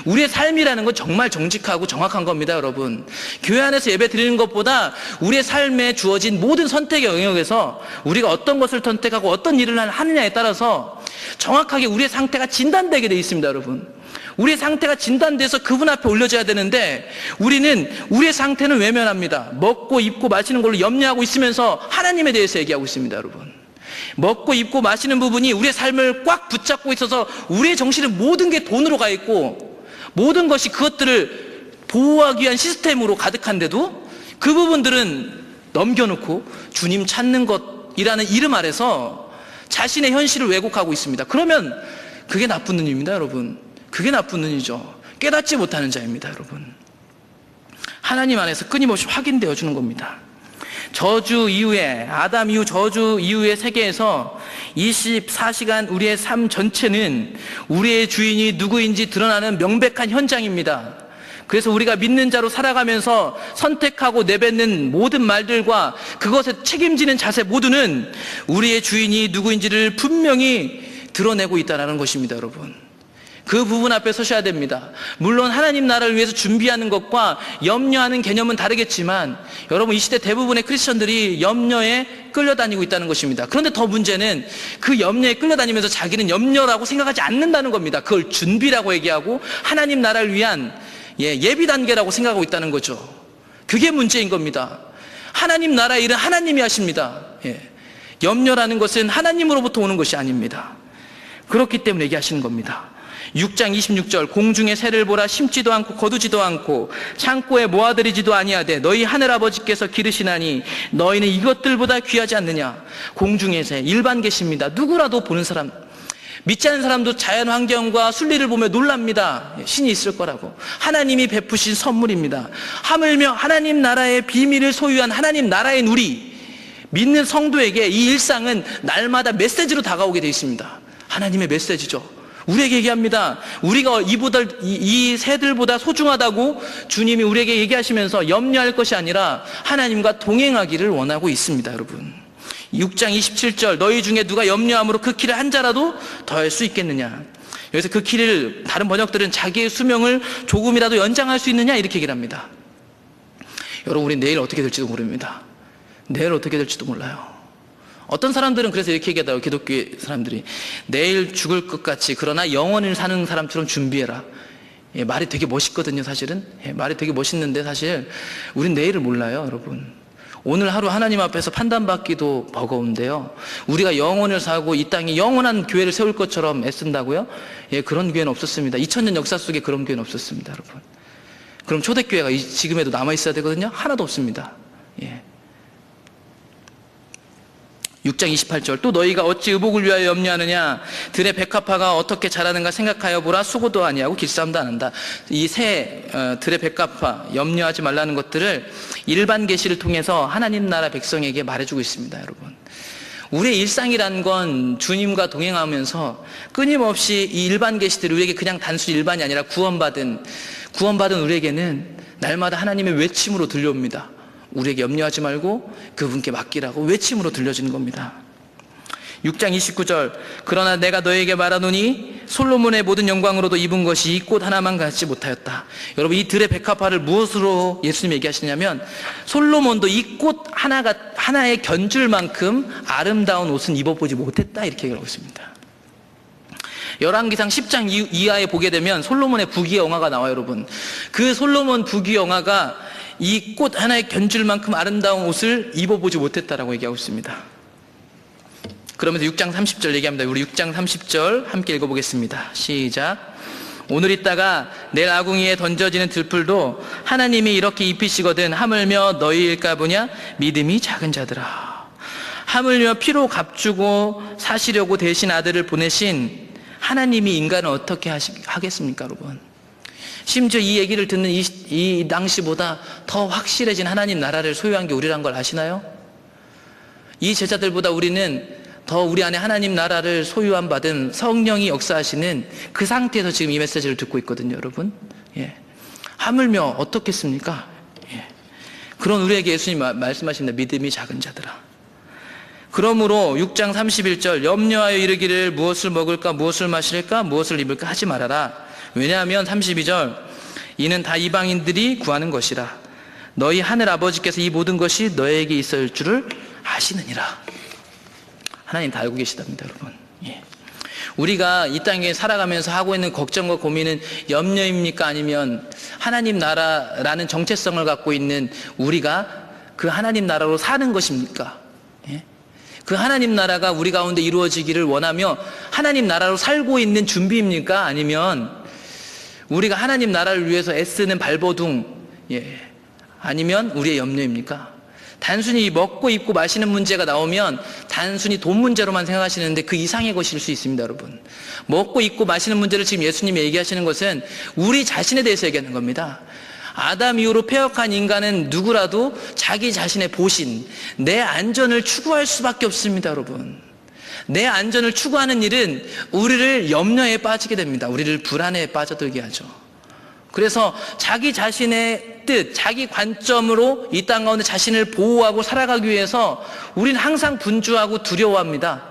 우리의 삶이라는 건 정말 정직하고 정확한 겁니다, 여러분. 교회 안에서 예배 드리는 것보다 우리의 삶에 주어진 모든 선택의 영역에서 우리가 어떤 것을 선택하고 어떤 일을 하느냐에 따라서 정확하게 우리의 상태가 진단되게 돼 있습니다, 여러분. 우리의 상태가 진단돼서 그분 앞에 올려져야 되는데, 우리는 우리의 상태는 외면합니다. 먹고 입고 마시는 걸로 염려하고 있으면서 하나님에 대해서 얘기하고 있습니다, 여러분. 먹고 입고 마시는 부분이 우리의 삶을 꽉 붙잡고 있어서 우리의 정신은 모든 게 돈으로 가 있고 모든 것이 그것들을 보호하기 위한 시스템으로 가득한데도 그 부분들은 넘겨놓고 주님 찾는 것이라는 이름 아래서 자신의 현실을 왜곡하고 있습니다. 그러면 그게 나쁜 눈입니다, 여러분. 그게 나쁜 눈이죠. 깨닫지 못하는 자입니다, 여러분. 하나님 안에서 끊임없이 확인되어 주는 겁니다. 저주 이후에, 아담 이후 저주 이후의 세계에서 24시간 우리의 삶 전체는 우리의 주인이 누구인지 드러나는 명백한 현장입니다. 그래서 우리가 믿는 자로 살아가면서 선택하고 내뱉는 모든 말들과 그것에 책임지는 자세 모두는 우리의 주인이 누구인지를 분명히 드러내고 있다는 것입니다, 여러분. 그 부분 앞에 서셔야 됩니다. 물론 하나님 나라를 위해서 준비하는 것과 염려하는 개념은 다르겠지만 여러분, 이 시대 대부분의 크리스천들이 염려에 끌려다니고 있다는 것입니다. 그런데 더 문제는 그 염려에 끌려다니면서 자기는 염려라고 생각하지 않는다는 겁니다. 그걸 준비라고 얘기하고 하나님 나라를 위한 예비 단계라고 생각하고 있다는 거죠. 그게 문제인 겁니다. 하나님 나라의 일은 하나님이 하십니다. 염려라는 것은 하나님으로부터 오는 것이 아닙니다. 그렇기 때문에 얘기하시는 겁니다. 6장 26절, 공중의 새를 보라, 심지도 않고 거두지도 않고 창고에 모아들이지도 아니하되 너희 하늘아버지께서 기르시나니 너희는 이것들보다 귀하지 않느냐. 공중의 새, 일반 계십니다. 누구라도 보는 사람, 믿지 않는 사람도 자연 환경과 순리를 보며 놀랍니다. 신이 있을 거라고. 하나님이 베푸신 선물입니다. 하물며 하나님 나라의 비밀을 소유한 하나님 나라인 우리 믿는 성도에게 이 일상은 날마다 메시지로 다가오게 되어 있습니다. 하나님의 메시지죠. 우리에게 얘기합니다. 우리가 이 새들보다 소중하다고 주님이 우리에게 얘기하시면서 염려할 것이 아니라 하나님과 동행하기를 원하고 있습니다. 여러분, 6장 27절, 너희 중에 누가 염려함으로 그 키를 한 자라도 더할 수 있겠느냐. 여기서 그 키를 다른 번역들은 자기의 수명을 조금이라도 연장할 수 있느냐 이렇게 얘기를 합니다. 여러분, 우리 내일 어떻게 될지도 모릅니다. 내일 어떻게 될지도 몰라요. 어떤 사람들은 그래서 이렇게 얘기하더라고요. 기독교 사람들이 내일 죽을 것 같이, 그러나 영원을 사는 사람처럼 준비해라. 말이 되게 멋있거든요. 사실은 말이 되게 멋있는데 사실 우린 내일을 몰라요. 여러분, 오늘 하루 하나님 앞에서 판단받기도 버거운데요, 우리가 영원을 사고 이 땅에 영원한 교회를 세울 것처럼 애쓴다고요? 그런 교회는 없었습니다. 2000년 역사 속에 그런 교회는 없었습니다. 여러분, 그럼 초대교회가 지금에도 남아있어야 되거든요? 하나도 없습니다. 6장 28절, 또 너희가 어찌 의복을 위하여 염려하느냐. 들의 백합화가 어떻게 자라는가 생각하여 보라. 수고도 아니하고 길쌈도 안 한다. 이 들의 백합화, 염려하지 말라는 것들을 일반 계시를 통해서 하나님 나라 백성에게 말해주고 있습니다. 여러분, 우리의 일상이란 건 주님과 동행하면서 끊임없이 이 일반 계시들이 우리에게 그냥 단순히 일반이 아니라 구원받은 우리에게는 날마다 하나님의 외침으로 들려옵니다. 우리에게 염려하지 말고 그분께 맡기라고 외침으로 들려지는 겁니다. 6장 29절, 그러나 내가 너에게 말하노니 솔로몬의 모든 영광으로도 입은 것이 이 꽃 하나만 갖지 못하였다. 여러분, 이 들의 백합화를 무엇으로 예수님이 얘기하시냐면 솔로몬도 이 꽃 하나에 견줄 만큼 아름다운 옷은 입어보지 못했다 이렇게 얘기하고 있습니다. 열왕기상 10장 이하에 보게 되면 솔로몬의 부귀영화가 나와요. 여러분, 그 솔로몬 부귀영화가 이 꽃 하나에 견줄 만큼 아름다운 옷을 입어보지 못했다라고 얘기하고 있습니다. 그러면서 6장 30절 얘기합니다. 우리 6장 30절 함께 읽어보겠습니다. 시작. 오늘 있다가 내일 아궁이에 던져지는 들풀도 하나님이 이렇게 입히시거든 하물며 너희일까 보냐. 믿음이 작은 자들아. 하물며 피로 값주고 사시려고 대신 아들을 보내신 하나님이 인간을 어떻게 하겠습니까, 여러분? 심지어 이 얘기를 듣는 이 당시보다 더 확실해진 하나님 나라를 소유한 게 우리란 걸 아시나요? 이 제자들보다 우리는 더 우리 안에 하나님 나라를 소유한 받은 성령이 역사하시는 그 상태에서 지금 이 메시지를 듣고 있거든요. 여러분, 하물며 어떻겠습니까? 그런 우리에게 예수님 말씀하십니다. 믿음이 작은 자들아. 그러므로 6장 31절, 염려하여 이르기를 무엇을 먹을까, 무엇을 마실까, 무엇을 입을까 하지 말아라. 왜냐하면 32절, 이는 다 이방인들이 구하는 것이라. 너희 하늘 아버지께서 이 모든 것이 너에게 있을 줄을 아시느니라. 하나님 다 알고 계시답니다. 여러분, 우리가 이 땅에 살아가면서 하고 있는 걱정과 고민은 염려입니까? 아니면 하나님 나라라는 정체성을 갖고 있는 우리가 그 하나님 나라로 사는 것입니까? 그 하나님 나라가 우리 가운데 이루어지기를 원하며 하나님 나라로 살고 있는 준비입니까? 아니면 우리가 하나님 나라를 위해서 애쓰는 발버둥, 아니면 우리의 염려입니까? 단순히 먹고 입고 마시는 문제가 나오면 단순히 돈 문제로만 생각하시는데 그 이상의 것일 수 있습니다. 여러분, 먹고 입고 마시는 문제를 지금 예수님이 얘기하시는 것은 우리 자신에 대해서 얘기하는 겁니다. 아담 이후로 패역한 인간은 누구라도 자기 자신의 보신, 내 안전을 추구할 수밖에 없습니다. 여러분, 내 안전을 추구하는 일은 우리를 염려에 빠지게 됩니다. 우리를 불안에 빠져들게 하죠. 그래서 자기 자신의 뜻, 자기 관점으로 이 땅 가운데 자신을 보호하고 살아가기 위해서 우리는 항상 분주하고 두려워합니다.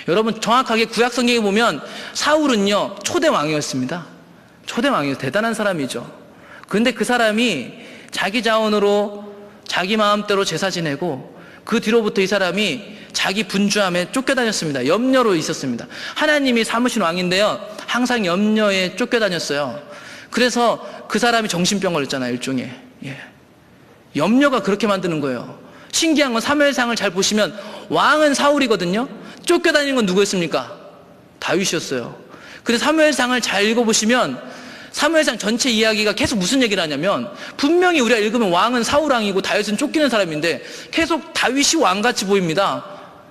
여러분 정확하게 구약 성경에 보면 사울은요 초대 왕이었습니다. 초대 왕이었어요. 대단한 사람이죠. 그런데 그 사람이 자기 자원으로 자기 마음대로 제사 지내고 그 뒤로부터 이 사람이 자기 분주함에 쫓겨다녔습니다. 염려로 있었습니다. 하나님이 삼으신 왕인데요 항상 염려에 쫓겨다녔어요. 그래서 그 사람이 정신병 걸렸잖아요. 일종의 염려가 그렇게 만드는 거예요. 신기한 건 사무엘상을 잘 보시면 왕은 사울이거든요. 쫓겨다니는 건 누구였습니까? 다윗이었어요. 근데 사무엘상을 잘 읽어보시면 사무엘상 전체 이야기가 계속 무슨 얘기를 하냐면 분명히 우리가 읽으면 왕은 사울 왕이고 다윗은 쫓기는 사람인데 계속 다윗이 왕같이 보입니다.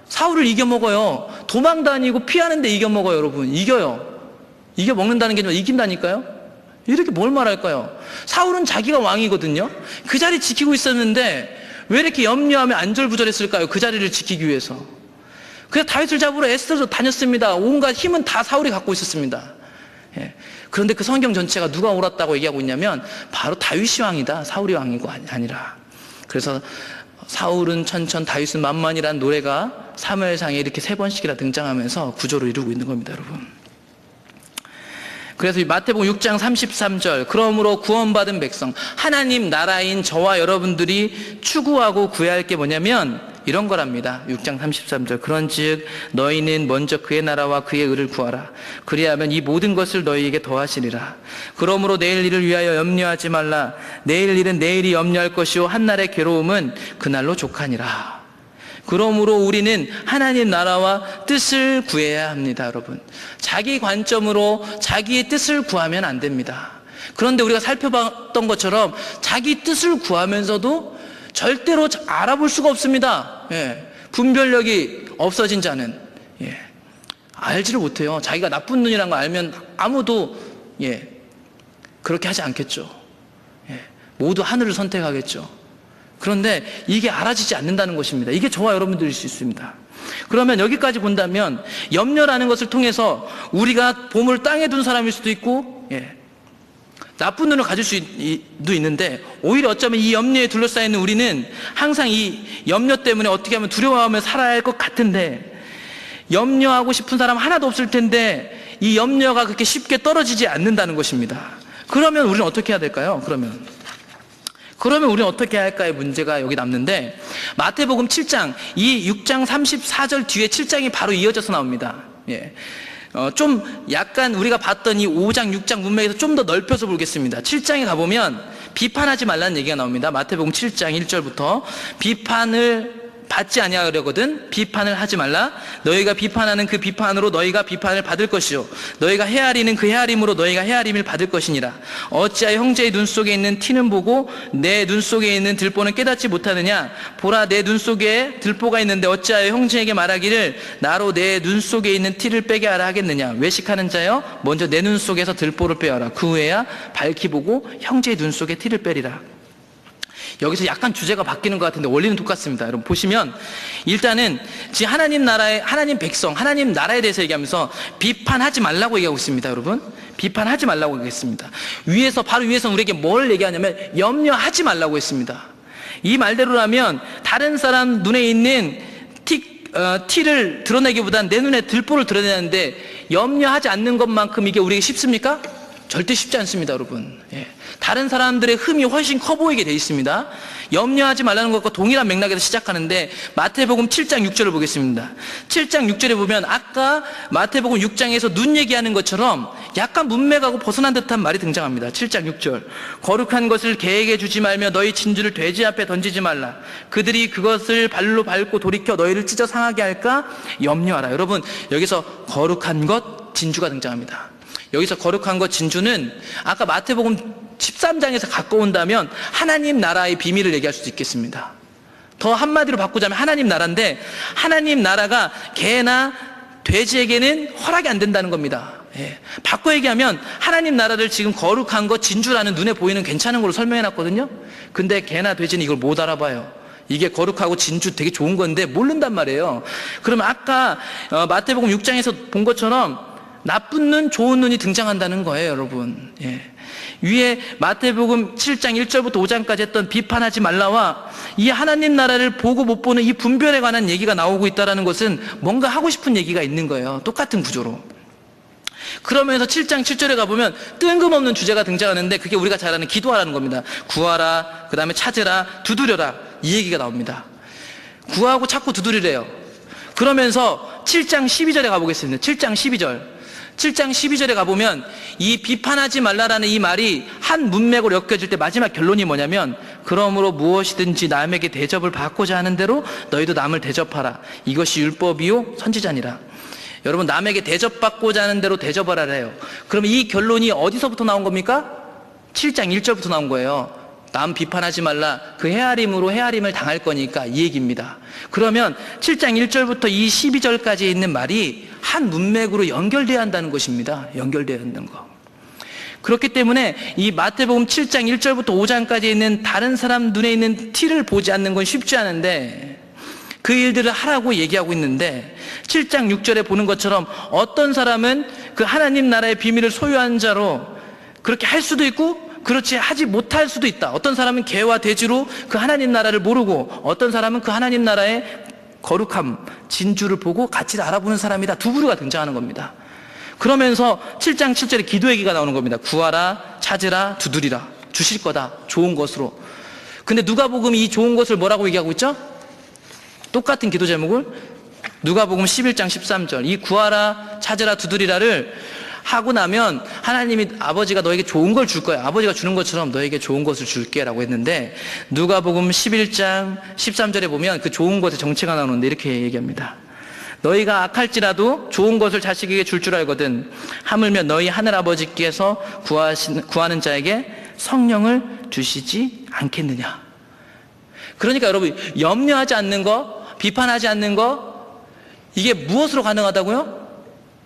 사울을 이겨먹어요. 도망 다니고 피하는데 이겨먹어요. 여러분 이겨요. 이겨먹는다는 게 아니라 이긴다니까요. 이렇게 뭘 말할까요? 사울은 자기가 왕이거든요. 그 자리 지키고 있었는데 왜 이렇게 염려하며 안절부절했을까요? 그 자리를 지키기 위해서. 그래서 다윗을 잡으러 애써서 다녔습니다. 온갖 힘은 다 사울이 갖고 있었습니다. 그런데 그 성경 전체가 누가 옳았다고 얘기하고 있냐면 바로 다윗이 왕이다. 사울이 왕이고 아니라. 그래서 사울은 천천 다윗은 만만이라는 노래가 사무엘상에 이렇게 3번씩이나 등장하면서 구조를 이루고 있는 겁니다. 여러분. 그래서 마태복음 6장 33절 그러므로 구원받은 백성 하나님 나라인 저와 여러분들이 추구하고 구해야 할 게 뭐냐면 이런 거랍니다. 6장 33절 그런즉 너희는 먼저 그의 나라와 그의 의를 구하라. 그리하면 이 모든 것을 너희에게 더하시리라. 그러므로 내일 일을 위하여 염려하지 말라. 내일 일은 내일이 염려할 것이요 한날의 괴로움은 그날로 족하니라. 그러므로 우리는 하나님 나라와 뜻을 구해야 합니다. 여러분 자기 관점으로 자기의 뜻을 구하면 안 됩니다. 그런데 우리가 살펴봤던 것처럼 자기 뜻을 구하면서도 절대로 알아볼 수가 없습니다. 분별력이 없어진 자는 알지를 못해요. 자기가 나쁜 눈이라는 거 알면 아무도 그렇게 하지 않겠죠. 모두 하늘을 선택하겠죠. 그런데 이게 알아지지 않는다는 것입니다. 이게 저와 여러분들일 수 있습니다. 그러면 여기까지 본다면 염려라는 것을 통해서 우리가 보물 땅에 둔 사람일 수도 있고 나쁜 눈을 가질 수도 있는데 오히려 어쩌면 이 염려에 둘러싸여 있는 우리는 항상 이 염려 때문에 어떻게 하면 두려워하며 살아야 할 것 같은데 염려하고 싶은 사람 하나도 없을 텐데 이 염려가 그렇게 쉽게 떨어지지 않는다는 것입니다. 그러면 우리는 어떻게 해야 될까요? 그러면 우리는 어떻게 해야 할까의 문제가 여기 남는데 마태복음 7장 이 6장 34절 뒤에 7장이 바로 이어져서 나옵니다. 좀 약간 우리가 봤던 이 5장 6장 문맥에서 좀 더 넓혀서 보겠습니다. 7장에 가보면 비판하지 말라는 얘기가 나옵니다. 마태복음 7장 1절부터 비판을 받지 아니하려거든 비판을 하지 말라. 너희가 비판하는 그 비판으로 너희가 비판을 받을 것이요 너희가 헤아리는 그 헤아림으로 너희가 헤아림을 받을 것이니라. 어찌하여 형제의 눈 속에 있는 티는 보고 내 눈 속에 있는 들보는 깨닫지 못하느냐. 보라 내 눈 속에 들보가 있는데 어찌하여 형제에게 말하기를 나로 내 눈 속에 있는 티를 빼게 하라 하겠느냐. 외식하는 자여 먼저 내 눈 속에서 들보를 빼어라. 그 후에야 밝히 보고 형제의 눈 속에 티를 빼리라. 여기서 약간 주제가 바뀌는 것 같은데 원리는 똑같습니다. 여러분 보시면 일단은 지금 하나님 나라의 하나님 백성 하나님 나라에 대해서 얘기하면서 비판하지 말라고 얘기하고 있습니다. 여러분 비판하지 말라고 얘기했습니다. 바로 위에서 우리에게 뭘 얘기하냐면 염려하지 말라고 했습니다. 이 말대로라면 다른 사람 눈에 있는 티를 드러내기보단 내 눈에 들보를 드러내는데 염려하지 않는 것만큼 이게 우리에게 쉽습니까? 절대 쉽지 않습니다. 여러분 다른 사람들의 흠이 훨씬 커 보이게 돼 있습니다. 염려하지 말라는 것과 동일한 맥락에서 시작하는데 마태복음 7장 6절을 보겠습니다. 7장 6절에 보면 아까 마태복음 6장에서 눈 얘기하는 것처럼 약간 문맥하고 벗어난 듯한 말이 등장합니다. 7장 6절 거룩한 것을 개에게 주지 말며 너희 진주를 돼지 앞에 던지지 말라. 그들이 그것을 발로 밟고 돌이켜 너희를 찢어 상하게 할까 염려하라. 여러분 여기서 거룩한 것 진주가 등장합니다. 여기서 거룩한 것 진주는 아까 마태복음 13장에서 갖고 온다면 하나님 나라의 비밀을 얘기할 수도 있겠습니다. 더 한마디로 바꾸자면 하나님 나라인데 하나님 나라가 개나 돼지에게는 허락이 안 된다는 겁니다. 바꿔 얘기하면 하나님 나라를 지금 거룩한 것 진주라는 눈에 보이는 괜찮은 걸로 설명해 놨거든요. 근데 개나 돼지는 이걸 못 알아봐요. 이게 거룩하고 진주 되게 좋은 건데 모른단 말이에요. 그러면 아까 마태복음 6장에서 본 것처럼 나쁜 눈, 좋은 눈이 등장한다는 거예요, 여러분. 위에 마태복음 7장 1절부터 5장까지 했던 비판하지 말라와 이 하나님 나라를 보고 못 보는 이 분별에 관한 얘기가 나오고 있다는 것은 뭔가 하고 싶은 얘기가 있는 거예요. 똑같은 구조로. 그러면서 7장 7절에 가보면 뜬금없는 주제가 등장하는데 그게 우리가 잘 아는 기도하라는 겁니다. 구하라, 그 다음에 찾으라, 두드려라, 이 얘기가 나옵니다. 구하고 찾고 두드리래요. 그러면서 7장 12절에 가보겠습니다. 7장 12절. 7장 12절에 가보면 이 비판하지 말라라는 이 말이 한 문맥으로 엮여질 때 마지막 결론이 뭐냐면 그러므로 무엇이든지 남에게 대접을 받고자 하는 대로 너희도 남을 대접하라. 이것이 율법이요 선지자니라. 여러분, 남에게 대접받고자 하는 대로 대접하라 해요. 그럼 이 결론이 어디서부터 나온 겁니까? 7장 1절부터 나온 거예요. 남 비판하지 말라. 그 헤아림으로 헤아림을 당할 거니까 이 얘기입니다. 그러면 7장 1절부터 이 12절까지 있는 말이 한 문맥으로 연결돼야 한다는 것입니다. 연결돼야 한다는 거. 그렇기 때문에 이 마태복음 7장 1절부터 5장까지 있는 다른 사람 눈에 있는 티를 보지 않는 건 쉽지 않은데 그 일들을 하라고 얘기하고 있는데 7장 6절에 보는 것처럼 어떤 사람은 그 하나님 나라의 비밀을 소유한 자로 그렇게 할 수도 있고 그렇지 하지 못할 수도 있다. 어떤 사람은 개와 돼지로 그 하나님 나라를 모르고 어떤 사람은 그 하나님 나라의 거룩함, 진주를 보고 가치를 알아보는 사람이다. 두 부류가 등장하는 겁니다. 그러면서 7장 7절에 기도 얘기가 나오는 겁니다. 구하라, 찾으라, 두드리라. 주실 거다. 좋은 것으로. 근데 누가복음이 이 좋은 것을 뭐라고 얘기하고 있죠? 똑같은 기도 제목을 누가복음 11장 13절 이 구하라, 찾으라, 두드리라를 하고 나면 하나님이 아버지가 너에게 좋은 걸 줄 거야. 아버지가 주는 것처럼 너에게 좋은 것을 줄게 라고 했는데 누가복음 11장 13절에 보면 그 좋은 것의 정체가 나오는데 이렇게 얘기합니다. 너희가 악할지라도 좋은 것을 자식에게 줄 줄 알거든 하물며 너희 하늘아버지께서 구하는 자에게 성령을 주시지 않겠느냐. 그러니까 여러분, 염려하지 않는 거, 비판하지 않는 거, 이게 무엇으로 가능하다고요?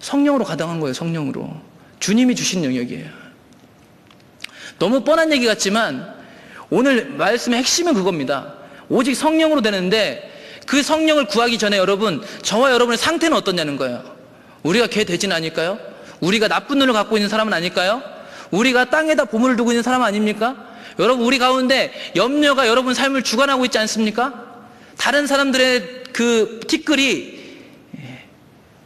성령으로 가능한 거예요. 성령으로. 주님이 주신 영역이에요. 너무 뻔한 얘기 같지만 오늘 말씀의 핵심은 그겁니다. 오직 성령으로 되는데 그 성령을 구하기 전에 여러분, 저와 여러분의 상태는 어떠냐는 거예요. 우리가 개 돼지는 아닐까요? 우리가 나쁜 눈을 갖고 있는 사람은 아닐까요? 우리가 땅에다 보물을 두고 있는 사람 아닙니까? 여러분, 우리 가운데 염려가 여러분 삶을 주관하고 있지 않습니까? 다른 사람들의 그 티끌이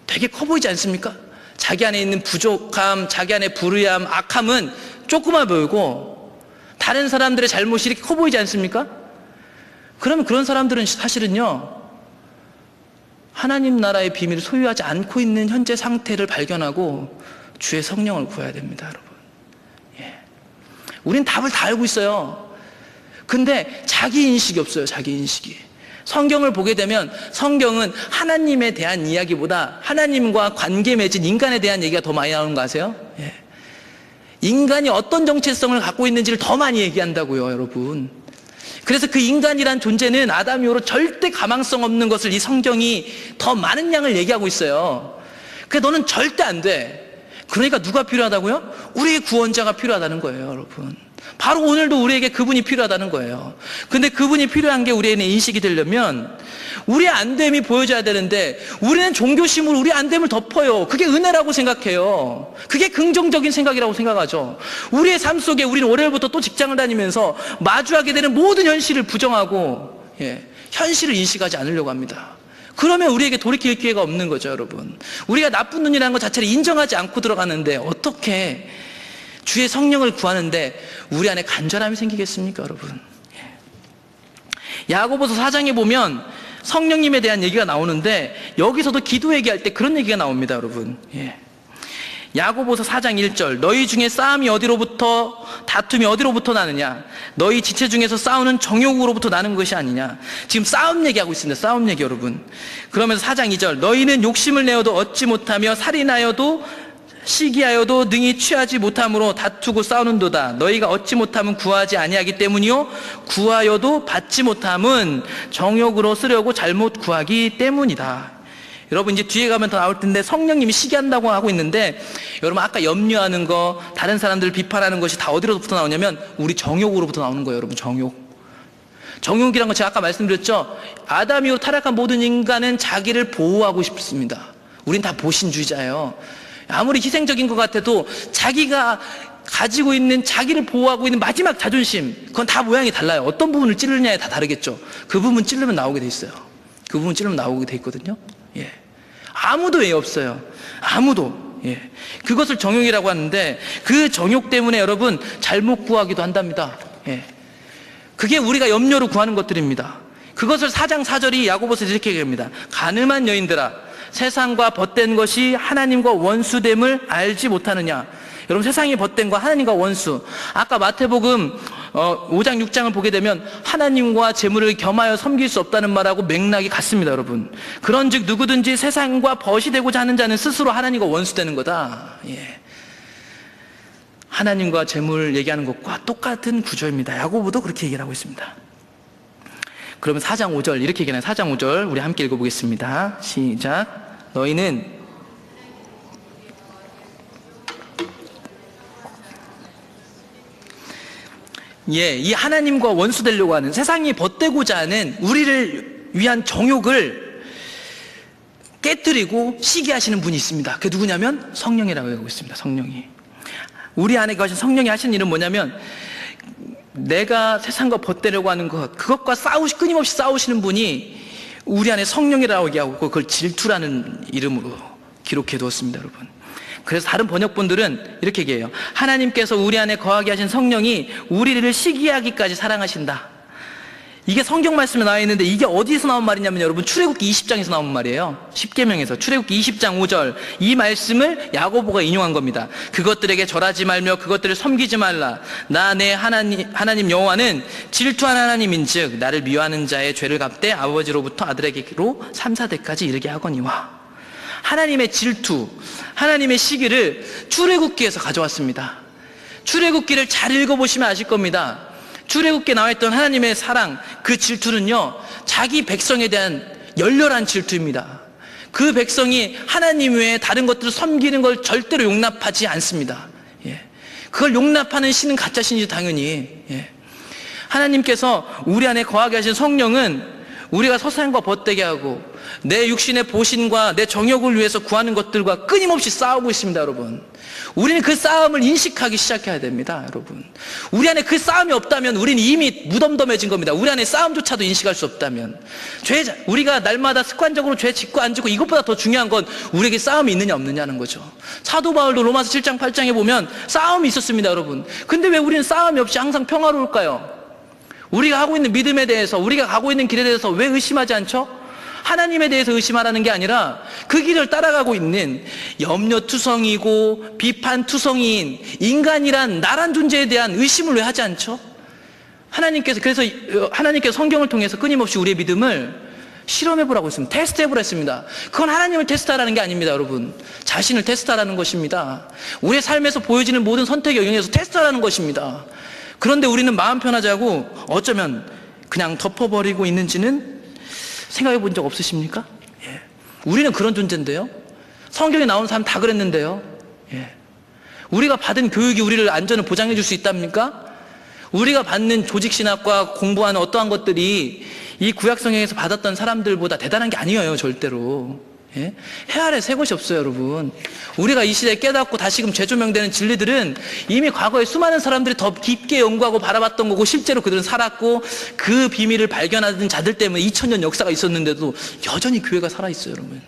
되게 커 보이지 않습니까? 자기 안에 있는 부족함, 자기 안에 불의함, 악함은 조그마 보이고 다른 사람들의 잘못이 이렇게 커 보이지 않습니까? 그러면 그런 사람들은 사실은요, 하나님 나라의 비밀을 소유하지 않고 있는 현재 상태를 발견하고 주의 성령을 구해야 됩니다, 여러분. 예. 우린 답을 다 알고 있어요. 근데 자기 인식이 없어요, 자기 인식이. 성경을 보게 되면 성경은 하나님에 대한 이야기보다 하나님과 관계 맺은 인간에 대한 얘기가 더 많이 나오는 거 아세요? 예. 인간이 어떤 정체성을 갖고 있는지를 더 많이 얘기한다고요, 여러분. 그래서 그 인간이란 존재는 아담 이후로 절대 가망성 없는 것을 이 성경이 더 많은 양을 얘기하고 있어요. 그래서 너는 절대 안 돼. 그러니까 누가 필요하다고요? 우리의 구원자가 필요하다는 거예요, 여러분. 바로 오늘도 우리에게 그분이 필요하다는 거예요. 근데 그분이 필요한 게 우리에게 인식이 되려면 우리의 안됨이 보여져야 되는데 우리는 종교심으로 우리 안됨을 덮어요. 그게 은혜라고 생각해요. 그게 긍정적인 생각이라고 생각하죠. 우리의 삶 속에 우리는 월요일부터 또 직장을 다니면서 마주하게 되는 모든 현실을 부정하고 현실을 인식하지 않으려고 합니다. 그러면 우리에게 돌이킬 기회가 없는 거죠, 여러분. 우리가 나쁜 눈이라는 것 자체를 인정하지 않고 들어가는데 어떻게 주의 성령을 구하는데 우리 안에 간절함이 생기겠습니까, 여러분? 야고보서 4장에 보면 성령님에 대한 얘기가 나오는데 여기서도 기도 얘기할 때 그런 얘기가 나옵니다, 여러분. 야고보서 4장 1절 너희 중에 싸움이 어디로부터 다툼이 어디로부터 나느냐 너희 지체 중에서 싸우는 정욕으로부터 나는 것이 아니냐. 지금 싸움 얘기하고 있습니다. 싸움 얘기, 여러분. 그러면서 4장 2절 너희는 욕심을 내어도 얻지 못하며 살인하여도 시기하여도 능히 취하지 못함으로 다투고 싸우는도다. 너희가 얻지 못함은 구하지 아니하기 때문이요 구하여도 받지 못함은 정욕으로 쓰려고 잘못 구하기 때문이다. 여러분, 이제 뒤에 가면 더 나올 텐데 성령님이 시기한다고 하고 있는데 여러분, 아까 염려하는 거, 다른 사람들을 비판하는 것이 다 어디로부터 나오냐면 우리 정욕으로부터 나오는 거예요, 여러분. 정욕이란 거 제가 아까 말씀드렸죠. 아담 이후 타락한 모든 인간은 자기를 보호하고 싶습니다. 우린 다 보신주의자예요. 아무리 희생적인 것 같아도 자기가 가지고 있는 자기를 보호하고 있는 마지막 자존심, 그건 다 모양이 달라요. 어떤 부분을 찌르느냐에 다 다르겠죠. 그 부분 찌르면 나오게 돼 있어요. 그 부분 찌르면 나오게 돼 있거든요. 예. 아무도 예 없어요. 아무도. 예. 그것을 정욕이라고 하는데, 그 정욕 때문에 여러분 잘못 구하기도 한답니다. 예. 그게 우리가 염려로 구하는 것들입니다. 그것을 4장 4절이 야고보서에서 이렇게 얘기합니다. 가늠한 여인들아, 세상과 벗된 것이 하나님과 원수됨을 알지 못하느냐. 여러분, 세상이 벗된 거 하나님과 원수. 아까 마태복음 5장 6장을 보게 되면 하나님과 재물을 겸하여 섬길 수 없다는 말하고 맥락이 같습니다. 여러분, 그런즉 누구든지 세상과 벗이 되고자 하는 자는 스스로 하나님과 원수되는 거다. 예. 하나님과 재물 얘기하는 것과 똑같은 구조입니다. 야고보도 그렇게 얘기를 하고 있습니다. 그러면 4장 5절 이렇게 얘기하나요? 4장 5절 우리 함께 읽어보겠습니다. 시작. 너희는 이 하나님과 원수 되려고 하는, 세상이 벗되고자 하는 우리를 위한 정욕을 깨뜨리고 시기 하시는 분이 있습니다. 그게 누구냐면 성령이라고 하고 있습니다. 성령이. 우리 안에 계신 성령이 하시는 일은 뭐냐면, 내가 세상과 벗되려고 하는 것, 그것과 끊임없이 싸우시는 분이 우리 안에 성령이라고 얘기하고, 그걸 질투라는 이름으로 기록해 두었습니다. 여러분, 그래서 다른 번역본들은 이렇게 얘기해요. 하나님께서 우리 안에 거하게 하신 성령이 우리를 시기하기까지 사랑하신다. 이게 성경 말씀에 나와 있는데, 이게 어디서 나온 말이냐면 여러분, 출애굽기 20장에서 나온 말이에요. 십계명에서 출애굽기 20장 5절, 이 말씀을 야고보가 인용한 겁니다. 그것들에게 절하지 말며 그것들을 섬기지 말라. 나 내 하나님 여호와는 질투하는 하나님인즉 나를 미워하는 자의 죄를 갚되 아버지로부터 아들에게로 3, 4대까지 이르게 하거니와. 하나님의 질투, 하나님의 시기를 출애굽기에서 가져왔습니다. 출애굽기를 잘 읽어보시면 아실 겁니다. 출애굽기에 나와있던 하나님의 사랑, 그 질투는요, 자기 백성에 대한 열렬한 질투입니다. 그 백성이 하나님 외에 다른 것들을 섬기는 걸 절대로 용납하지 않습니다. 예. 그걸 용납하는 신은 가짜 신이죠, 당연히. 예. 하나님께서 우리 안에 거하게 하신 성령은 우리가 세상과 벗되게 하고 내 육신의 보신과 내 정욕을 위해서 구하는 것들과 끊임없이 싸우고 있습니다. 여러분, 우리는 그 싸움을 인식하기 시작해야 됩니다. 여러분, 우리 안에 그 싸움이 없다면 우리는 이미 무덤덤해진 겁니다. 우리 안에 싸움조차도 인식할 수 없다면, 우리가 날마다 습관적으로 죄 짓고 안 짓고, 이것보다 더 중요한 건 우리에게 싸움이 있느냐 없느냐는 거죠. 사도 바울도 로마서 7장 8장에 보면 싸움이 있었습니다. 여러분, 근데 왜 우리는 싸움이 없이 항상 평화로울까요? 우리가 하고 있는 믿음에 대해서, 우리가 가고 있는 길에 대해서 왜 의심하지 않죠? 하나님에 대해서 의심하라는 게 아니라 그 길을 따라가고 있는 염려투성이고 비판투성이인 인간이란 나란 존재에 대한 의심을 왜 하지 않죠? 그래서 하나님께서 성경을 통해서 끊임없이 우리의 믿음을 실험해보라고 했습니다. 테스트해보라 했습니다. 그건 하나님을 테스트하라는 게 아닙니다. 여러분, 자신을 테스트하라는 것입니다. 우리의 삶에서 보여지는 모든 선택에 영향해서 테스트하라는 것입니다. 그런데 우리는 마음 편하자고 어쩌면 그냥 덮어버리고 있는지는 생각해 본 적 없으십니까? 예. 우리는 그런 존재인데요. 성경에 나오는 사람 다 그랬는데요. 예. 우리가 받은 교육이 우리를 안전을 보장해 줄 수 있답니까? 우리가 받는 조직신학과 공부하는 어떠한 것들이 이 구약성경에서 받았던 사람들보다 대단한 게 아니에요, 절대로. 예? 해 아래 새 것이 없어요, 여러분. 우리가 이 시대에 깨닫고 다시금 재조명되는 진리들은 이미 과거에 수많은 사람들이 더 깊게 연구하고 바라봤던 거고, 실제로 그들은 살았고, 그 비밀을 발견하던 자들 때문에 2000년 역사가 있었는데도 여전히 교회가 살아있어요, 여러분.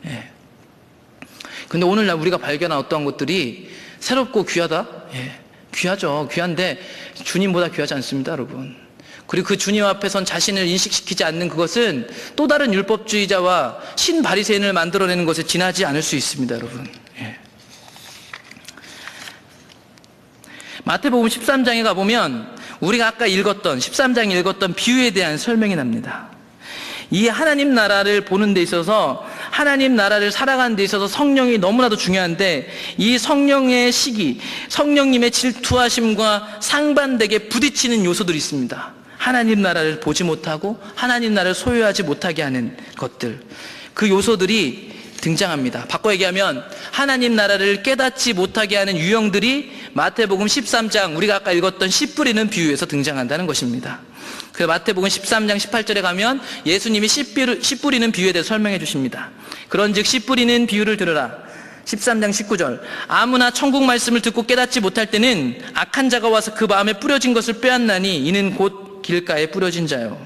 예. 근데 오늘날 우리가 발견한 어떠한 것들이 새롭고 귀하다? 예. 귀하죠. 귀한데 주님보다 귀하지 않습니다, 여러분. 그리고 그 주님 앞에선 자신을 인식시키지 않는 그것은 또 다른 율법주의자와 신바리새인을 만들어내는 것에 지나지 않을 수 있습니다, 여러분. 예. 마태복음 13장에 가보면 우리가 아까 읽었던 13장에 읽었던 비유에 대한 설명이 납니다. 이 하나님 나라를 보는 데 있어서, 하나님 나라를 살아가는 데 있어서 성령이 너무나도 중요한데, 이 성령의 시기, 성령님의 질투하심과 상반되게 부딪히는 요소들이 있습니다. 하나님 나라를 보지 못하고 하나님 나라를 소유하지 못하게 하는 것들, 그 요소들이 등장합니다. 바꿔 얘기하면 하나님 나라를 깨닫지 못하게 하는 유형들이 마태복음 13장, 우리가 아까 읽었던 씨 뿌리는 비유에서 등장한다는 것입니다. 그 마태복음 13장 18절에 가면 예수님이 씨 뿌리는 비유에 대해서 설명해 주십니다. 그런즉 씨 뿌리는 비유를 들으라. 13장 19절. 아무나 천국 말씀을 듣고 깨닫지 못할 때는 악한 자가 와서 그 마음에 뿌려진 것을 빼앗나니 이는 곧 길가에 뿌려진 자요.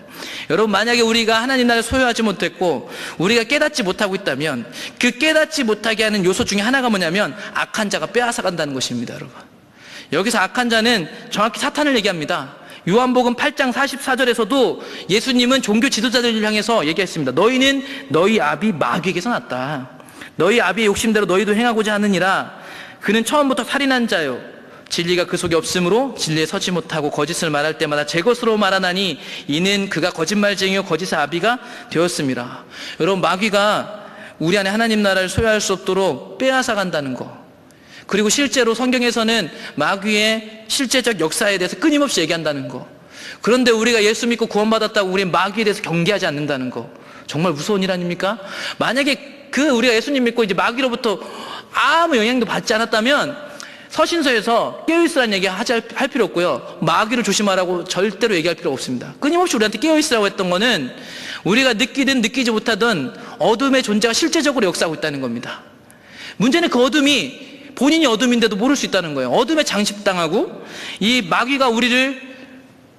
여러분, 만약에 우리가 하나님 나라를 소유하지 못했고 우리가 깨닫지 못하고 있다면 그 깨닫지 못하게 하는 요소 중에 하나가 뭐냐면 악한 자가 빼앗아 간다는 것입니다. 여러분, 여기서 악한 자는 정확히 사탄을 얘기합니다. 요한복음 8장 44절에서도 예수님은 종교 지도자들을 향해서 얘기했습니다. 너희는 너희 아비 마귀에게서 났다. 너희 아비의 욕심대로 너희도 행하고자 하느니라. 그는 처음부터 살인한 자요, 진리가 그 속에 없으므로 진리에 서지 못하고 거짓을 말할 때마다 제 것으로 말하나니 이는 그가 거짓말쟁이요 거짓의 아비가 되었습니다. 여러분, 마귀가 우리 안에 하나님 나라를 소유할 수 없도록 빼앗아 간다는 거, 그리고 실제로 성경에서는 마귀의 실제적 역사에 대해서 끊임없이 얘기한다는 거. 그런데 우리가 예수 믿고 구원받았다고 우리 마귀에 대해서 경계하지 않는다는 거, 정말 무서운 일 아닙니까? 만약에 우리가 예수님 믿고 이제 마귀로부터 아무 영향도 받지 않았다면 서신서에서 깨어있으라는 얘기 할 필요 없고요, 마귀를 조심하라고 절대로 얘기할 필요가 없습니다. 끊임없이 우리한테 깨어있으라고 했던 거는 우리가 느끼든 느끼지 못하든 어둠의 존재가 실제적으로 역사하고 있다는 겁니다. 문제는 그 어둠이 본인이 어둠인데도 모를 수 있다는 거예요. 어둠에 장식당하고 이 마귀가 우리를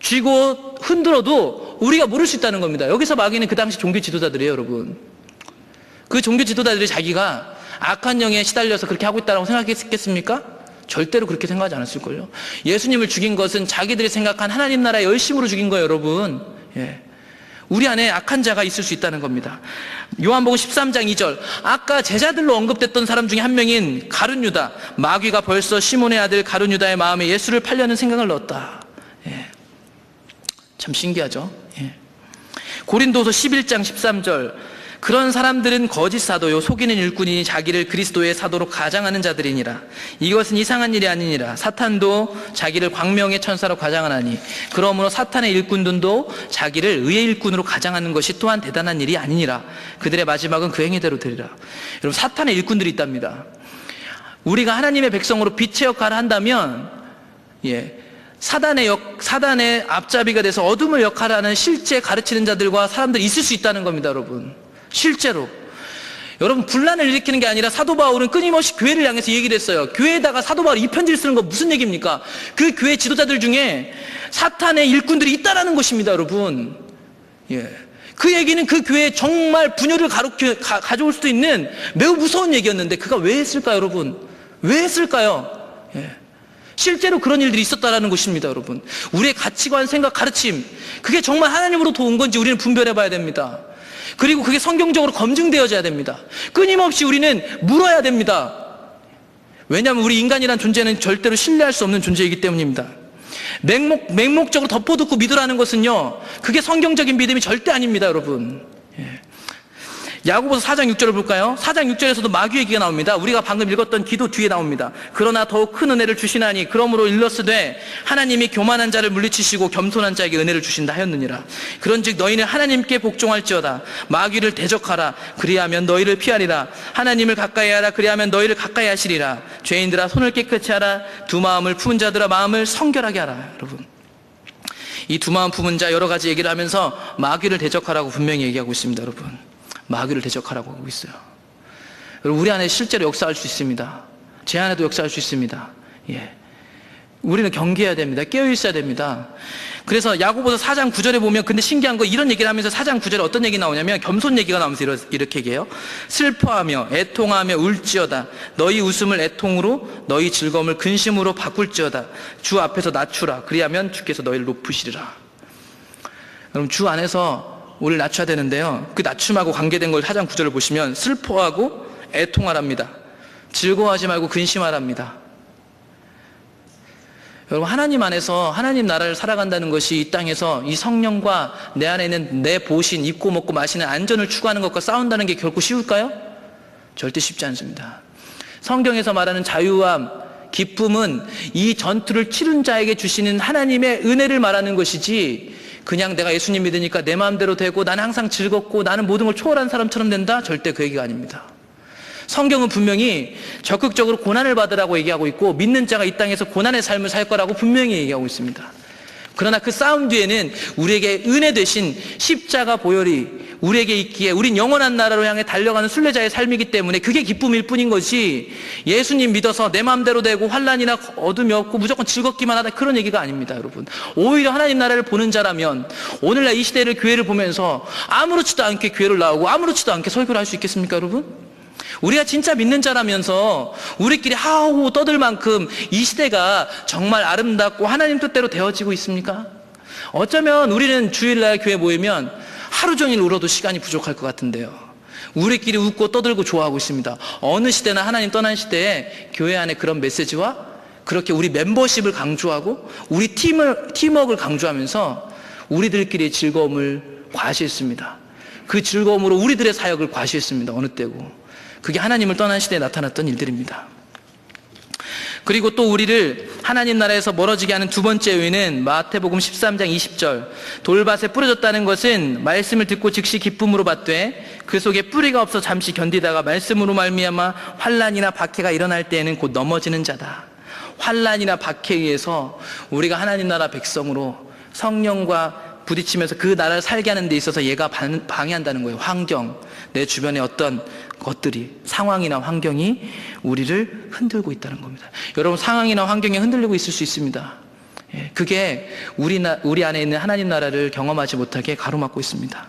쥐고 흔들어도 우리가 모를 수 있다는 겁니다. 여기서 마귀는 그 당시 종교 지도자들이에요, 여러분. 그 종교 지도자들이 자기가 악한 영에 시달려서 그렇게 하고 있다고 생각했겠습니까? 절대로 그렇게 생각하지 않았을걸요. 예수님을 죽인 것은 자기들이 생각한 하나님 나라의 열심으로 죽인 거예요, 여러분. 예. 우리 안에 악한 자가 있을 수 있다는 겁니다. 요한복음 13장 2절. 아까 제자들로 언급됐던 사람 중에 한 명인 가룟 유다. 마귀가 벌써 시몬의 아들 가룟 유다의 마음에 예수를 팔려는 생각을 넣었다. 예. 참 신기하죠. 예. 고린도서 11장 13절. 그런 사람들은 거짓 사도요 속이는 일꾼이니 자기를 그리스도의 사도로 가장하는 자들이니라. 이것은 이상한 일이 아니니라. 사탄도 자기를 광명의 천사로 가장하나니 그러므로 사탄의 일꾼들도 자기를 의의 일꾼으로 가장하는 것이 또한 대단한 일이 아니니라. 그들의 마지막은 그 행위대로 되리라. 여러분, 사탄의 일꾼들이 있답니다. 우리가 하나님의 백성으로 빛의 역할을 한다면 사단의 앞잡이가 돼서 어둠을 역할하는 실제 가르치는 자들과 사람들이 있을 수 있다는 겁니다, 여러분. 실제로. 여러분, 분란을 일으키는 게 아니라 사도 바울은 끊임없이 교회를 향해서 얘기를 했어요. 교회에다가 사도 바울이 이 편지를 쓰는 거 무슨 얘기입니까? 그 교회 지도자들 중에 사탄의 일꾼들이 있다라는 것입니다, 여러분. 예. 그 얘기는 그 교회에 정말 분열을 가져올 수도 있는 매우 무서운 얘기였는데 그가 왜 했을까요, 여러분? 왜 했을까요? 예. 실제로 그런 일들이 있었다라는 것입니다, 여러분. 우리의 가치관, 생각, 가르침, 그게 정말 하나님으로부터 온 건지 우리는 분별해 봐야 됩니다. 그리고 그게 성경적으로 검증되어져야 됩니다. 끊임없이 우리는 물어야 됩니다. 왜냐하면 우리 인간이란 존재는 절대로 신뢰할 수 없는 존재이기 때문입니다. 맹목적으로 덮어두고 믿으라는 것은요, 그게 성경적인 믿음이 절대 아닙니다, 여러분. 예. 야고보서 4장 6절을 볼까요? 4장 6절에서도 마귀 얘기가 나옵니다. 우리가 방금 읽었던 기도 뒤에 나옵니다. 그러나 더욱 큰 은혜를 주시나니 그러므로 일러스되 하나님이 교만한 자를 물리치시고 겸손한 자에게 은혜를 주신다 하였느니라. 그런즉 너희는 하나님께 복종할지어다. 마귀를 대적하라. 그리하면 너희를 피하리라. 하나님을 가까이 하라. 그리하면 너희를 가까이 하시리라. 죄인들아 손을 깨끗이 하라. 두 마음을 품은 자들아 마음을 성결하게 하라. 여러분, 이 두 마음 품은 자 여러 가지 얘기를 하면서 마귀를 대적하라고 분명히 얘기하고 있습니다, 여러분. 마귀를 대적하라고 하고 있어요. 우리 안에 실제로 역사할 수 있습니다. 제 안에도 역사할 수 있습니다. 예. 우리는 경계해야 됩니다. 깨어있어야 됩니다. 그래서 야고보서 4장 9절에 보면, 근데 신기한 거 이런 얘기를 하면서 4장 9절에 어떤 얘기 나오냐면 겸손 얘기가 나오면서 이렇게 얘기해요. 슬퍼하며 애통하며 울지어다. 너희 웃음을 애통으로 너희 즐거움을 근심으로 바꿀지어다. 주 앞에서 낮추라. 그리하면 주께서 너희를 높으시리라. 그럼 주 안에서 우리를 낮춰야 되는데요, 그 낮춤하고 관계된 걸 4장 9절을 보시면 슬퍼하고 애통하랍니다. 즐거워하지 말고 근심하랍니다. 여러분, 하나님 안에서 하나님 나라를 살아간다는 것이 이 땅에서 이 성령과 내 안에 있는 내 보신, 입고 먹고 마시는 안전을 추구하는 것과 싸운다는 게 결코 쉬울까요? 절대 쉽지 않습니다. 성경에서 말하는 자유와 기쁨은 이 전투를 치른 자에게 주시는 하나님의 은혜를 말하는 것이지, 그냥 내가 예수님 믿으니까 내 마음대로 되고 나는 항상 즐겁고 나는 모든 걸 초월한 사람처럼 된다? 절대 그 얘기가 아닙니다. 성경은 분명히 적극적으로 고난을 받으라고 얘기하고 있고, 믿는 자가 이 땅에서 고난의 삶을 살 거라고 분명히 얘기하고 있습니다. 그러나 그 싸움 뒤에는 우리에게 은혜 되신 십자가 보혈이 우리에게 있기에 우린 영원한 나라로 향해 달려가는 순례자의 삶이기 때문에 그게 기쁨일 뿐인 것이 예수님 믿어서 내 마음대로 되고 환난이나 어둠이 없고 무조건 즐겁기만 하다 그런 얘기가 아닙니다, 여러분. 오히려 하나님 나라를 보는 자라면 오늘날 이 시대를 교회를 보면서 아무렇지도 않게 교회를 나오고 아무렇지도 않게 설교를 할 수 있겠습니까, 여러분? 우리가 진짜 믿는 자라면서 우리끼리 하하호 떠들 만큼 이 시대가 정말 아름답고 하나님 뜻대로 되어지고 있습니까? 어쩌면 우리는 주일날 교회 모이면 하루 종일 울어도 시간이 부족할 것 같은데요. 우리끼리 웃고 떠들고 좋아하고 있습니다. 어느 시대나 하나님 떠난 시대에 교회 안에 그런 메시지와 그렇게 우리 멤버십을 강조하고 우리 팀워크를 강조하면서 우리들끼리의 즐거움을 과시했습니다. 그 즐거움으로 우리들의 사역을 과시했습니다. 어느 때고. 그게 하나님을 떠난 시대에 나타났던 일들입니다. 그리고 또 우리를 하나님 나라에서 멀어지게 하는 두 번째 요인은 마태복음 13장 20절 돌밭에 뿌려졌다는 것은 말씀을 듣고 즉시 기쁨으로 받되 그 속에 뿌리가 없어 잠시 견디다가 말씀으로 말미암아 환난이나 박해가 일어날 때에는 곧 넘어지는 자다. 환난이나 박해에 의해서 우리가 하나님 나라 백성으로 성령과 부딪히면서 그 나라를 살게 하는 데 있어서 얘가 방해한다는 거예요. 환경, 내 주변의 어떤 것들이, 상황이나 환경이 우리를 흔들고 있다는 겁니다. 여러분, 상황이나 환경이 흔들리고 있을 수 있습니다. 그게 우리 안에 있는 하나님 나라를 경험하지 못하게 가로막고 있습니다.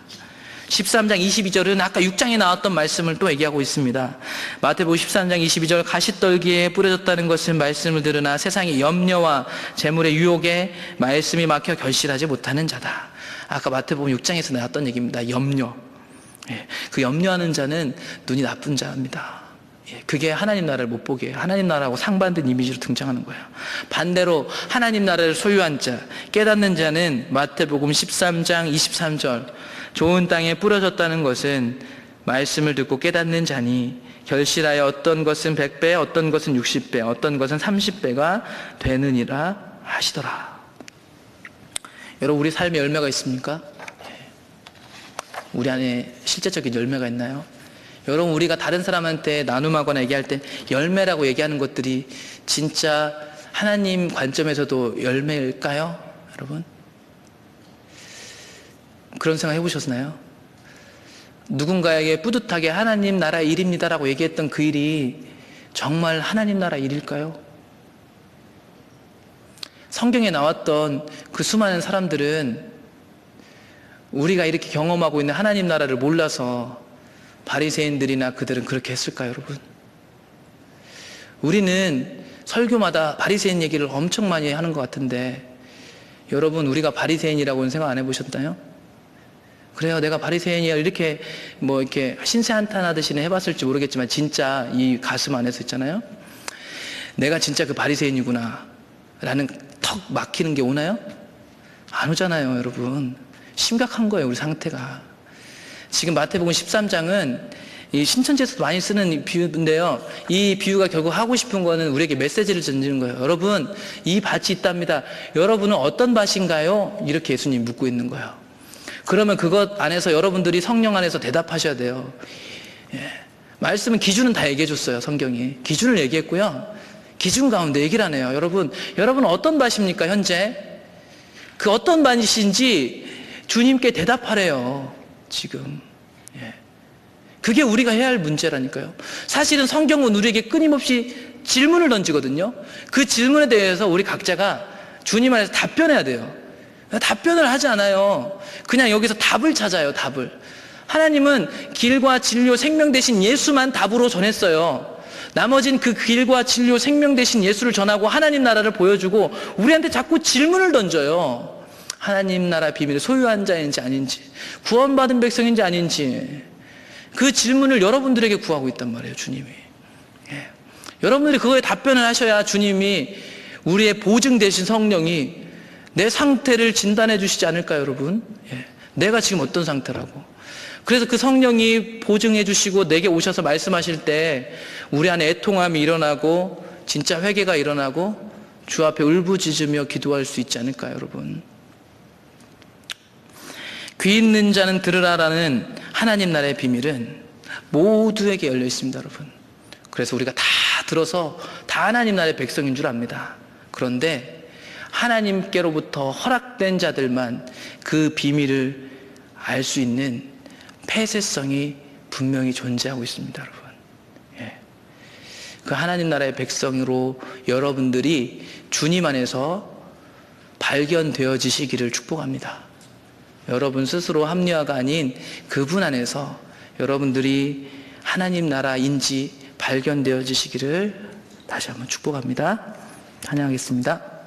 13장 22절은 아까 6장에 나왔던 말씀을 또 얘기하고 있습니다. 마태복음 13장 22절 가시떨기에 뿌려졌다는 것은 말씀을 들으나 세상의 염려와 재물의 유혹에 말씀이 막혀 결실하지 못하는 자다. 아까 마태복음 6장에서 나왔던 얘기입니다. 염려. 그 염려하는 자는 눈이 나쁜 자입니다. 그게 하나님 나라를 못 보게 해요. 하나님 나라하고 상반된 이미지로 등장하는 거예요. 반대로 하나님 나라를 소유한 자, 깨닫는 자는 마태복음 13장 23절 좋은 땅에 뿌려졌다는 것은 말씀을 듣고 깨닫는 자니 결실하여 어떤 것은 100배, 어떤 것은 60배, 어떤 것은 30배가 되느니라 하시더라. 여러분, 우리 삶에 열매가 있습니까? 우리 안에 실제적인 열매가 있나요? 여러분, 우리가 다른 사람한테 나눔하거나 얘기할 때 열매라고 얘기하는 것들이 진짜 하나님 관점에서도 열매일까요? 여러분? 그런 생각 해보셨나요? 누군가에게 뿌듯하게 하나님 나라 일입니다라고 얘기했던 그 일이 정말 하나님 나라 일일까요? 성경에 나왔던 그 수많은 사람들은 우리가 이렇게 경험하고 있는 하나님 나라를 몰라서 바리새인들이나 그들은 그렇게 했을까요, 여러분? 우리는 설교마다 바리새인 얘기를 엄청 많이 하는 것 같은데 여러분, 우리가 바리새인이라고는 생각 안 해보셨나요? 그래요, 내가 바리새인이야 이렇게 이렇게 신세 한탄하듯이는 해봤을지 모르겠지만 진짜 이 가슴 안에서 있잖아요. 내가 진짜 그 바리새인이구나 라는 턱 막히는 게 오나요? 안 오잖아요, 여러분. 심각한 거예요, 우리 상태가. 지금 마태복음 13장은 이 신천지에서도 많이 쓰는 비유인데요. 이 비유가 결국 하고 싶은 거는 우리에게 메시지를 던지는 거예요. 여러분, 이 밭이 있답니다. 여러분은 어떤 밭인가요? 이렇게 예수님이 묻고 있는 거예요. 그러면 그것 안에서 여러분들이 성령 안에서 대답하셔야 돼요. 말씀은 기준은 다 얘기해 줬어요, 성경이. 기준을 얘기했고요. 기준 가운데 얘기를 안 해요. 여러분 어떤 밭입니까, 현재? 그 어떤 밭이신지 주님께 대답하래요, 지금. 그게 우리가 해야 할 문제라니까요. 사실은 성경은 우리에게 끊임없이 질문을 던지거든요. 그 질문에 대해서 우리 각자가 주님 안에서 답변해야 돼요. 답변을 하지 않아요. 그냥 여기서 답을 찾아요, 답을. 하나님은 길과 진료, 생명 되신 예수만 답으로 전했어요. 나머진 그 길과 진료, 생명 되신 예수를 전하고 하나님 나라를 보여주고 우리한테 자꾸 질문을 던져요. 하나님 나라 비밀을 소유한 자인지 아닌지, 구원받은 백성인지 아닌지, 그 질문을 여러분들에게 구하고 있단 말이에요, 주님이. 여러분들이 그거에 답변을 하셔야 주님이, 우리의 보증 되신 성령이 내 상태를 진단해 주시지 않을까요, 여러분? 내가 지금 어떤 상태라고. 그래서 그 성령이 보증해 주시고 내게 오셔서 말씀하실 때 우리 안에 애통함이 일어나고 진짜 회개가 일어나고 주 앞에 울부짖으며 기도할 수 있지 않을까요, 여러분? 귀 있는 자는 들으라라는 하나님 나라의 비밀은 모두에게 열려 있습니다, 여러분. 그래서 우리가 다 들어서 다 하나님 나라의 백성인 줄 압니다. 그런데 하나님께로부터 허락된 자들만 그 비밀을 알 수 있는 폐쇄성이 분명히 존재하고 있습니다, 여러분. 예. 그 하나님 나라의 백성으로 여러분들이 주님 안에서 발견되어지시기를 축복합니다. 여러분 스스로 합리화가 아닌 그분 안에서 여러분들이 하나님 나라인지 발견되어지시기를 다시 한번 축복합니다. 찬양하겠습니다.